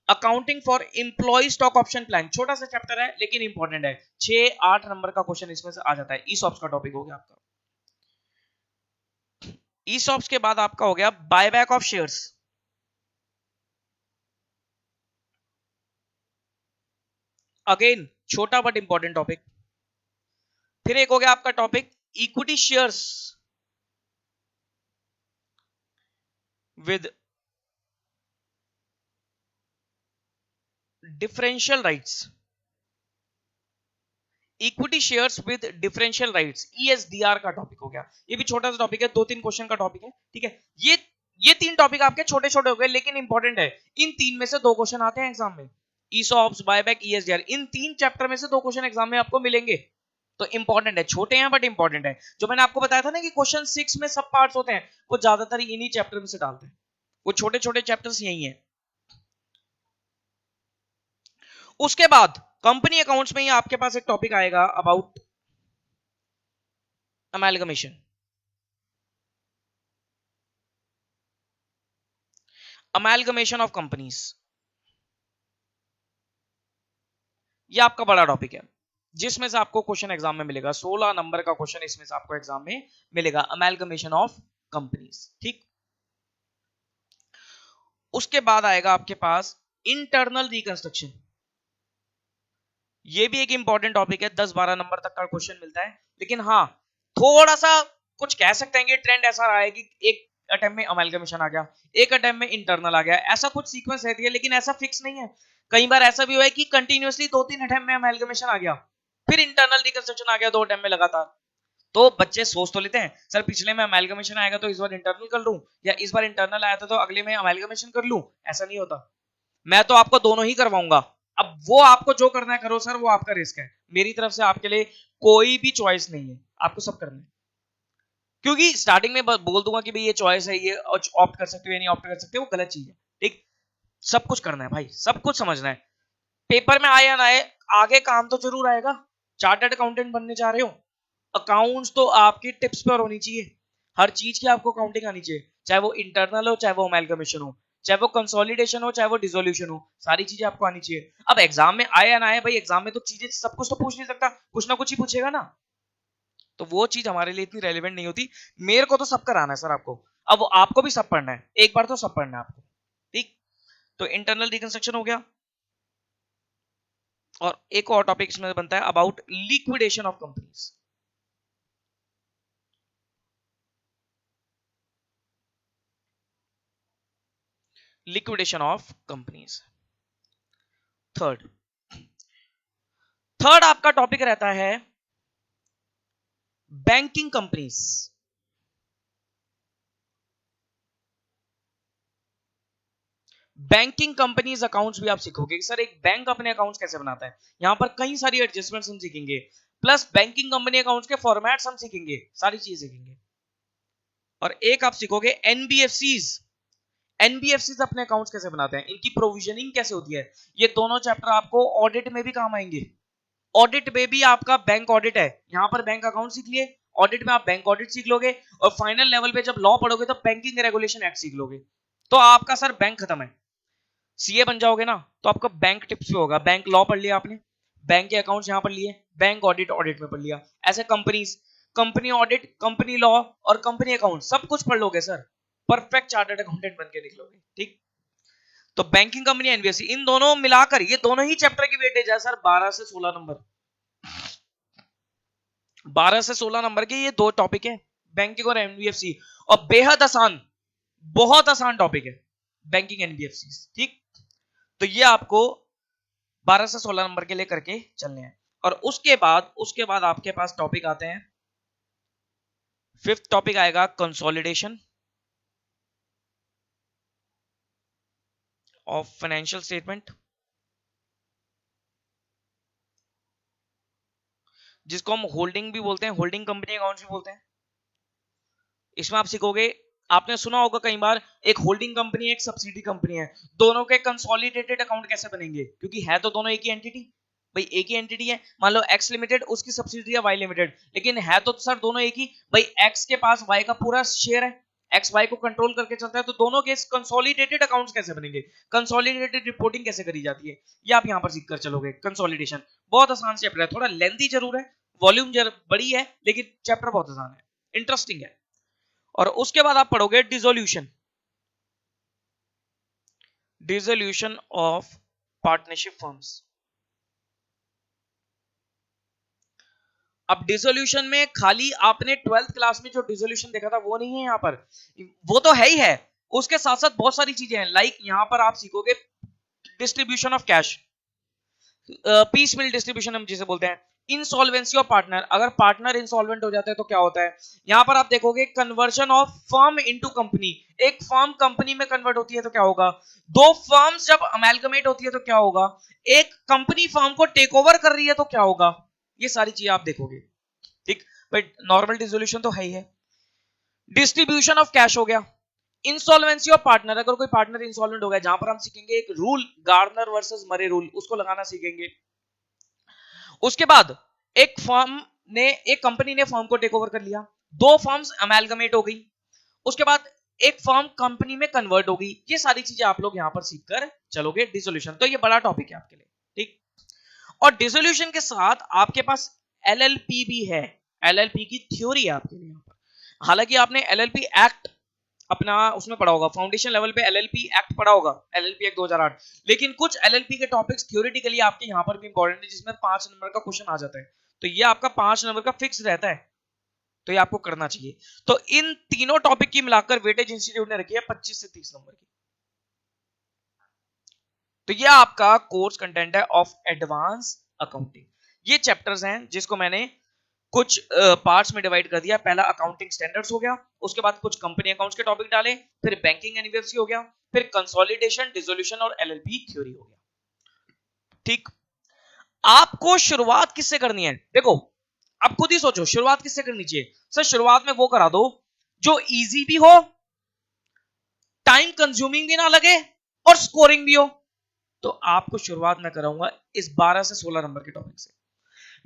accounting for employ stock option plan, छोटा सा चैप्टर है लेकिन इंपॉर्टेंट है, 6-8 नंबर का क्वेश्चन इसमें से आ जाता है। ईसॉप्स का टॉपिक हो गया आपका। ईसॉप्स के बाद आपका हो गया बायबैक ऑफ शेयर्स, अगेन छोटा बट इंपॉर्टेंट टॉपिक। फिर एक हो गया आपका topic equity shares with differential rights, equity shares with differential rights, ESDR का टॉपिक हो गया। ये भी छोटा सा टॉपिक है, 2-3 क्वेश्चन का टॉपिक है, ठीक है। ये 3 टॉपिक आपके छोटे छोटे हो गए लेकिन इंपॉर्टेंट है। इन 3 में से 2 क्वेश्चन आते हैं एग्जाम में, ईसॉप्स, बायबैक, ईएसडीआर, इन 3 चैप्टर में से 2 क्वेश्चन एग्जाम में आपको मिलेंगे। तो इंपॉर्टेंट है, छोटे हैं बट इंपॉर्टेंट है। जो मैंने आपको बताया था ना कि क्वेश्चन 6 में सब पार्ट्स होते हैं, वो ज्यादातर इन्हीं चैप्टर में से डालते हैं, वो छोटे छोटे चैप्टर्स यही हैं। उसके बाद कंपनी अकाउंट्स में ही आपके पास एक टॉपिक आएगा about amalgamation, amalgamation of companies. ये आपका बड़ा टॉपिक है जिसमें से आपको क्वेश्चन एग्जाम में मिलेगा, 16 नंबर का क्वेश्चन इसमें से आपको एग्जाम में मिलेगा, अमेलगमेशन ऑफ कंपनीज, ठीक। उसके बाद आएगा आपके पास इंटरनल रिकंस्ट्रक्शन, ये भी एक इंपॉर्टेंट टॉपिक है, 10-12 नंबर तक का क्वेश्चन मिलता है। लेकिन हाँ, थोड़ा सा कुछ कह सकते हैं कि ट्रेंड ऐसा रहा है कि एक अटेम्प्ट में अमेलगमेशन आ गया, एक अटेम्प्ट में इंटरनल आ गया, ऐसा कुछ सीक्वेंस रहती है, लेकिन ऐसा फिक्स नहीं है। कई बार ऐसा भी हुआ है कि कंटिन्यूअसली 2-3 अटेम्प्ट में अमेलगमेशन आ गया, फिर इंटरनल रिकंस्ट्रक्शन आ गया 2 अटेम्प्ट में लगातार। तो बच्चे सोच तो लेते हैं सर पिछले में अमेलगमेशन आएगा तो इस बार इंटरनल कर लूं, या इस बार इंटरनल आया था तो अगले में अमेलगमेशन कर लूं। ऐसा नहीं होता, मैं तो आपको दोनों ही करवाऊंगा। अब वो आपको जो करना है करो सर, वो आपका रिस्क है, मेरी तरफ से आपके लिए कोई भी चॉइस नहीं है, आपको सब करना है। क्योंकि स्टार्टिंग में बोल दूंगा कि भाई ये चॉइस है, ये ऑप्ट कर सकते हो या नहीं ऑप्ट कर सकते, वो गलत चीज है, ठीक। सब कुछ करना है भाई, सब कुछ समझना है, पेपर में आए या ना आए, आगे काम तो जरूर आएगा। चार्टर्ड अकाउंटेंट बनने जा रहे हो, अकाउंट्स तो आपकी टिप्स पर होनी चाहिए, हर चीज की आपको काउंटिंग आनी चाहिए, चाहे वो इंटरनल हो, चाहे वो अमेलगमेशन हो, चाहे वो कंसोलिडेशन हो, चाहे वो डिसोल्यूशन हो, सारी चीजें आपको आनी चाहिए। अब एग्जाम में आए या ना आए भाई, एग्जाम में तो चीजें सब कुछ तो पूछ नहीं सकता, कुछ ना कुछ ही पूछेगा ना, तो वो चीज हमारे लिए इतनी रेलिवेंट नहीं होती। मेरे को तो सब कराना है सर आपको, अब वो आपको भी सब पढ़ना है, एक बार तो सब पढ़ना है आपको, ठीक। तो इंटरनल रिकंस्ट्रक्शन हो गया, और एक और टॉपिक इसमें बनता है about liquidation of companies, liquidation of companies. Third third आपका टॉपिक रहता है banking companies. Banking companies accounts भी आप सीखोगे कि सर एक बैंक अपने अकाउंट्स कैसे बनाता है, यहां पर कई सारी एडजस्टमेंट्स हम सीखेंगे, प्लस बैंकिंग कंपनी अकाउंट्स के फॉर्मेट्स हम सीखेंगे, सारी चीजें सीखेंगे। और एक आप सीखोगे एनबीएफसीज, एनबीएफसीज अपने अकाउंट्स कैसे बनाते हैं, इनकी प्रोविजनिंग कैसे होती है। ये दोनों चैप्टर आपको ऑडिट में भी काम आएंगे, ऑडिट में भी आपका बैंक ऑडिट है, यहां पर बैंक अकाउंट सीख लिए, ऑडिट में आप बैंक ऑडिट सीख लोगे, और फाइनल लेवल पे जब लॉ पढ़ोगे तो बैंकिंग रेगुलेशन एक्ट सीख लोगे। तो आपका सर बैंक खत्म है, सीए बन जाओगे ना तो आपका बैंक टिप्स पे होगा, बैंक लॉ पढ़ लिया आपने, बैंक के अकाउंट्स यहां पढ़ लिए, बैंक ऑडिट ऑडिट में पढ़ लिया, ऐसे companies, company audit, company law और कंपनी अकाउंट सब कुछ पढ़ लोगे सर, परफेक्ट चार्टर्ड अकाउंटेंट बन के निकलोगे, ठीक। तो बैंकिंग कंपनी एनबीएफसी, इन दोनों मिलाकर ये दोनों ही चैप्टर की वेटेज है सर 12 से 16 नंबर, 12 से 16 नंबर के ये दो टॉपिक है, बैंकिंग और एनबीएफसी, और बेहद आसान, बहुत आसान टॉपिक है बैंकिंग एनबीएफसी, ठीक। तो ये आपको 12 से 16 नंबर के लिए करके चलने हैं। और उसके बाद आपके पास टॉपिक आते हैं, फिफ्थ टॉपिक आएगा कंसोलिडेशन ऑफ फाइनेंशियल स्टेटमेंट, जिसको हम होल्डिंग भी बोलते हैं, होल्डिंग कंपनी अकाउंट्स भी बोलते हैं। इसमें आप सीखोगे, आपने सुना होगा कई बार, एक होल्डिंग कंपनी एक सब्सिडी कंपनी है, दोनों के कंसोलिडेटेड अकाउंट कैसे बनेंगे, क्योंकि है तो दोनों एक ही एंटिटी, भाई एक ही एंटिटी है, मान लो एक्स लिमिटेड, उसकी सब्सिडी है वाई लिमिटेड, लेकिन है तो सर दोनों एक ही, भाई एक्स के पास वाई का पूरा शेयर है, XY को कंट्रोल करके चलता है, तो दोनों के कंसोलिडेटेड अकाउंट्स कैसे बनेंगे, कंसोलिडेटेड रिपोर्टिंग कैसे करी जाती है, ये आप यहां पर सीख कर चलोगे। कंसोलिडेशन बहुत आसान चैप्टर है, थोड़ा लेंथी जरूर है, वॉल्यूम बड़ी है, लेकिन चैप्टर बहुत आसान है, इंटरेस्टिंग है। और उसके बाद आप पढ़ोगे dissolution, dissolution of partnership firms. अब डिसोल्यूशन में खाली आपने 12th क्लास में जो डिसोल्यूशन देखा था वो नहीं है यहाँ पर, वो तो है ही है, उसके साथ साथ बहुत सारी चीजें हैं। लाइक यहाँ पर आप सीखोगे distribution of cash, piecemeal distribution हम जिसे बोलते हैं, इंसॉल्वेंसी ऑफ पार्टनर, अगर पार्टनर इंसॉल्वेंट हो जाता है तो क्या होता है। यहां पर आप देखोगे conversion of firm into company, एक फर्म कंपनी में कन्वर्ट होती है तो क्या होगा, दो फर्म्स जब अमेलगमेट होती है तो क्या होगा, एक कंपनी फर्म को टेक ओवर कर रही है तो क्या होगा, ये सारी चीजें आप देखोगे। ठीक, बट नॉर्मल डिसोल्यूशन तो है ही है। डिस्ट्रीब्यूशन ऑफ कैश हो गया, इंसॉल्वेंसी ऑफ पार्टनर, अगर कोई पार्टनर इंसॉल्वेंट हो गया, जहां पर हम सीखेंगे एक rule, Garner versus Murray rule, उसको लगाना सीखेंगे। उसके बाद एक फर्म ने, एक कंपनी ने फर्म को टेक ओवर कर लिया, दो फर्म्स अमेलगमेट हो गई, उसके बाद एक फर्म कंपनी में कन्वर्ट हो गई, ये सारी चीजें आप लोग यहां पर सीखकर चलोगे डिसोल्यूशन। तो ये बड़ा टॉपिक है आपके लिए, ठीक। और डिसोल्यूशन के साथ आपके पास एलएलपी भी है, एलएलपी की थ्योरी है आपके लिए यहां पर। हालांकि आपने एलएलपी एक्ट अपना उसमें पढ़ा होगा, फाउंडेशन लेवल पे एलएलपी एक्ट पढ़ा होगा, एलएलपी एक्ट 2008, लेकिन कुछ एलएलपी के टॉपिक्स थ्योरेटिकली आपके यहां पर भी इंपॉर्टेंट है, जिसमें 5 नंबर का क्वेश्चन आ जाता है, तो ये आपका 5 नंबर का फिक्स रहता है, तो ये आपको करना चाहिए। तो इन तीनों टॉपिक की मिलाकर वेटेज इंस्टीट्यूट ने रखी है 25 से 30 नंबर की। तो ये आपका कोर्स कंटेंट है ऑफ एडवांस अकाउंटिंग। ये चैप्टर्स हैं जिसको मैंने कुछ पार्ट्स में डिवाइड कर दिया। पहला अकाउंटिंग स्टैंडर्ड्स हो गया, उसके बाद कुछ कंपनी अकाउंट्स के टॉपिक डाले, फिर बैंकिंग एनिवर्सरी हो गया, फिर कंसोलिडेशन, डिसोल्यूशन और एलएलपी थ्योरी हो गया। ठीक, आपको शुरुआत किससे करनी है, देखो आप खुद ही सोचो शुरुआत किससे करनी चाहिए। सर शुरुआत में वो करा दो जो इजी भी हो, टाइम कंज्यूमिंग भी ना लगे और स्कोरिंग भी हो। तो आपको शुरुआत मैं कराऊंगा इस 12 से 16 नंबर के टॉपिक से।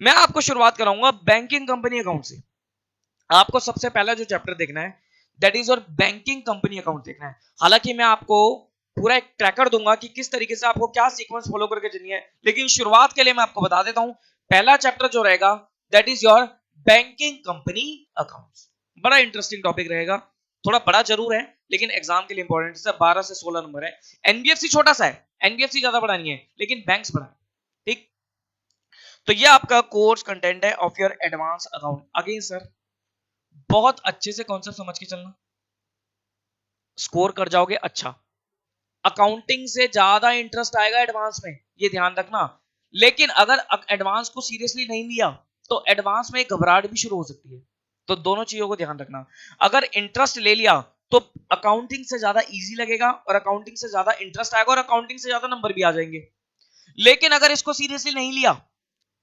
मैं आपको शुरुआत कराऊंगा बैंकिंग कंपनी अकाउंट से। आपको सबसे पहला जो चैप्टर देखना है that is your banking company account देखना है। हालांकि मैं आपको पूरा एक ट्रैकर दूंगा कि किस तरीके से आपको क्या सीक्वेंस फॉलो करके चलनी है, लेकिन शुरुआत के लिए मैं आपको बता देता हूं पहला चैप्टर जो रहेगा that is your banking company accounts. बड़ा इंटरेस्टिंग टॉपिक रहेगा, थोड़ा बड़ा जरूर है लेकिन एग्जाम के लिए इंपॉर्टेंट है। 12 से 16 नंबर है। एनबीएफसी छोटा सा है, एनबीएफसी ज्यादा बड़ा नहीं है, लेकिन बैंक्स बड़ा है। ठीक, तो ये आपका कोर्स कंटेंट है of your advance account. Again sir बहुत अच्छे से कॉन्सेप्ट समझ के चलना, स्कोर कर जाओगे अच्छा। अकाउंटिंग से ज्यादा इंटरेस्ट आएगा एडवांस में, ये ध्यान रखना। लेकिन अगर एडवांस को सीरियसली नहीं लिया तो एडवांस में घबराहट भी शुरू हो सकती है, तो दोनों चीजों को ध्यान रखना। अगर इंटरेस्ट ले लिया तो अकाउंटिंग से ज्यादा इजी लगेगा और अकाउंटिंग से ज्यादा इंटरेस्ट आएगा और अकाउंटिंग से ज्यादा नंबर भी आ जाएंगे। लेकिन अगर इसको सीरियसली नहीं लिया,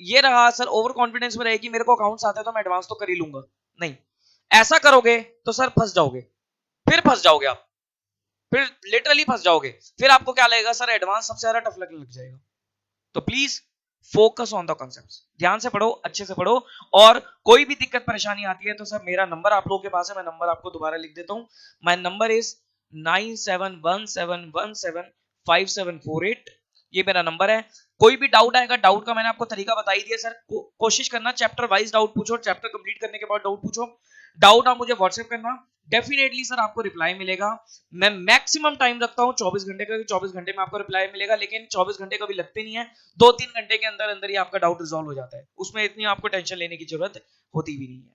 ये रहा सर ओवर कॉन्फिडेंस में रहे कि मेरे को अकाउंट्स आता है तो मैं एडवांस तो कर ही लूंगा, नहीं, ऐसा करोगे तो सर फंस जाओगे, फिर फंस जाओगे आप, फिर लिटरली फंस जाओगे। फिर आपको क्या लगेगा सर एडवांस सबसे ज्यादा टफ लगने लग जाएगा। तो please focus on the concepts, ध्यान से पढ़ो, अच्छे से पढ़ो। और कोई भी दिक्कत परेशानी आती है तो सर मेरा नंबर आप लोगों के पास है, मैं नंबर आपको दोबारा लिख देता हूं। माय नंबर इज 9717175748, ये मेरा नंबर है। कोई भी डाउट आएगा, डाउट का मैंने आपको तरीका बता ही दिया सर, कोशिश करना चैप्टर वाइज डाउट पूछो, चैप्टर कंप्लीट करने के बाद डाउट पूछो। डाउट आप मुझे व्हाट्सएप करना, डेफिनेटली सर आपको रिप्लाई मिलेगा। मैं मैक्सिमम टाइम रखता हूं 24 घंटे का, 24 घंटे में आपको रिप्लाई मिलेगा, लेकिन 24 घंटे कभी लगते नहीं है, 2-3 घंटे के अंदर अंदर ही आपका डाउट रिजॉल्व हो जाता है, उसमें इतनी आपको टेंशन लेने की जरूरत होती भी नहीं है।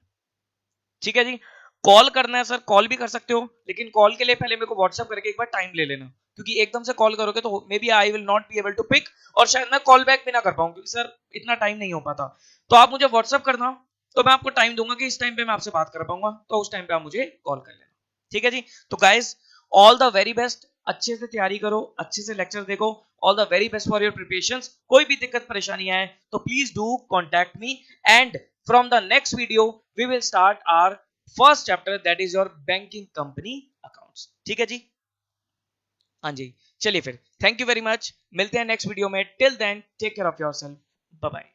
ठीक है जी, कॉल करना है सर कॉल भी कर सकते हो, लेकिन कॉल के लिए पहले मेरे को व्हाट्सएप करके एक बार टाइम ले लेना, क्योंकि एकदम से कॉल करोगे तो maybe I will not be able to pick, और शायद मैं कॉल बैक भी ना कर पाऊं क्योंकि सर इतना टाइम नहीं हो पाता। तो आप मुझे व्हाट्सएप करना, तो मैं आपको टाइम दूंगा कि इस टाइम पे मैं आपसे बात कर पाऊंगा, तो उस टाइम पे आप मुझे कॉल कर लेना। ठीक है जी, तो guys all the very best, अच्छे से तैयारी करो, अच्छे से लेक्चर देखो, all the very best for your preparations. कोई भी दिक्कत परेशानी आए तो please do contact me, and from the next video we will start our first chapter that is your banking company accounts. ठीक है जी, हाँ जी, चलिए फिर थैंक यू वेरी मच, मिलते हैं नेक्स्ट वीडियो में। Till then take care of yourself, bye bye.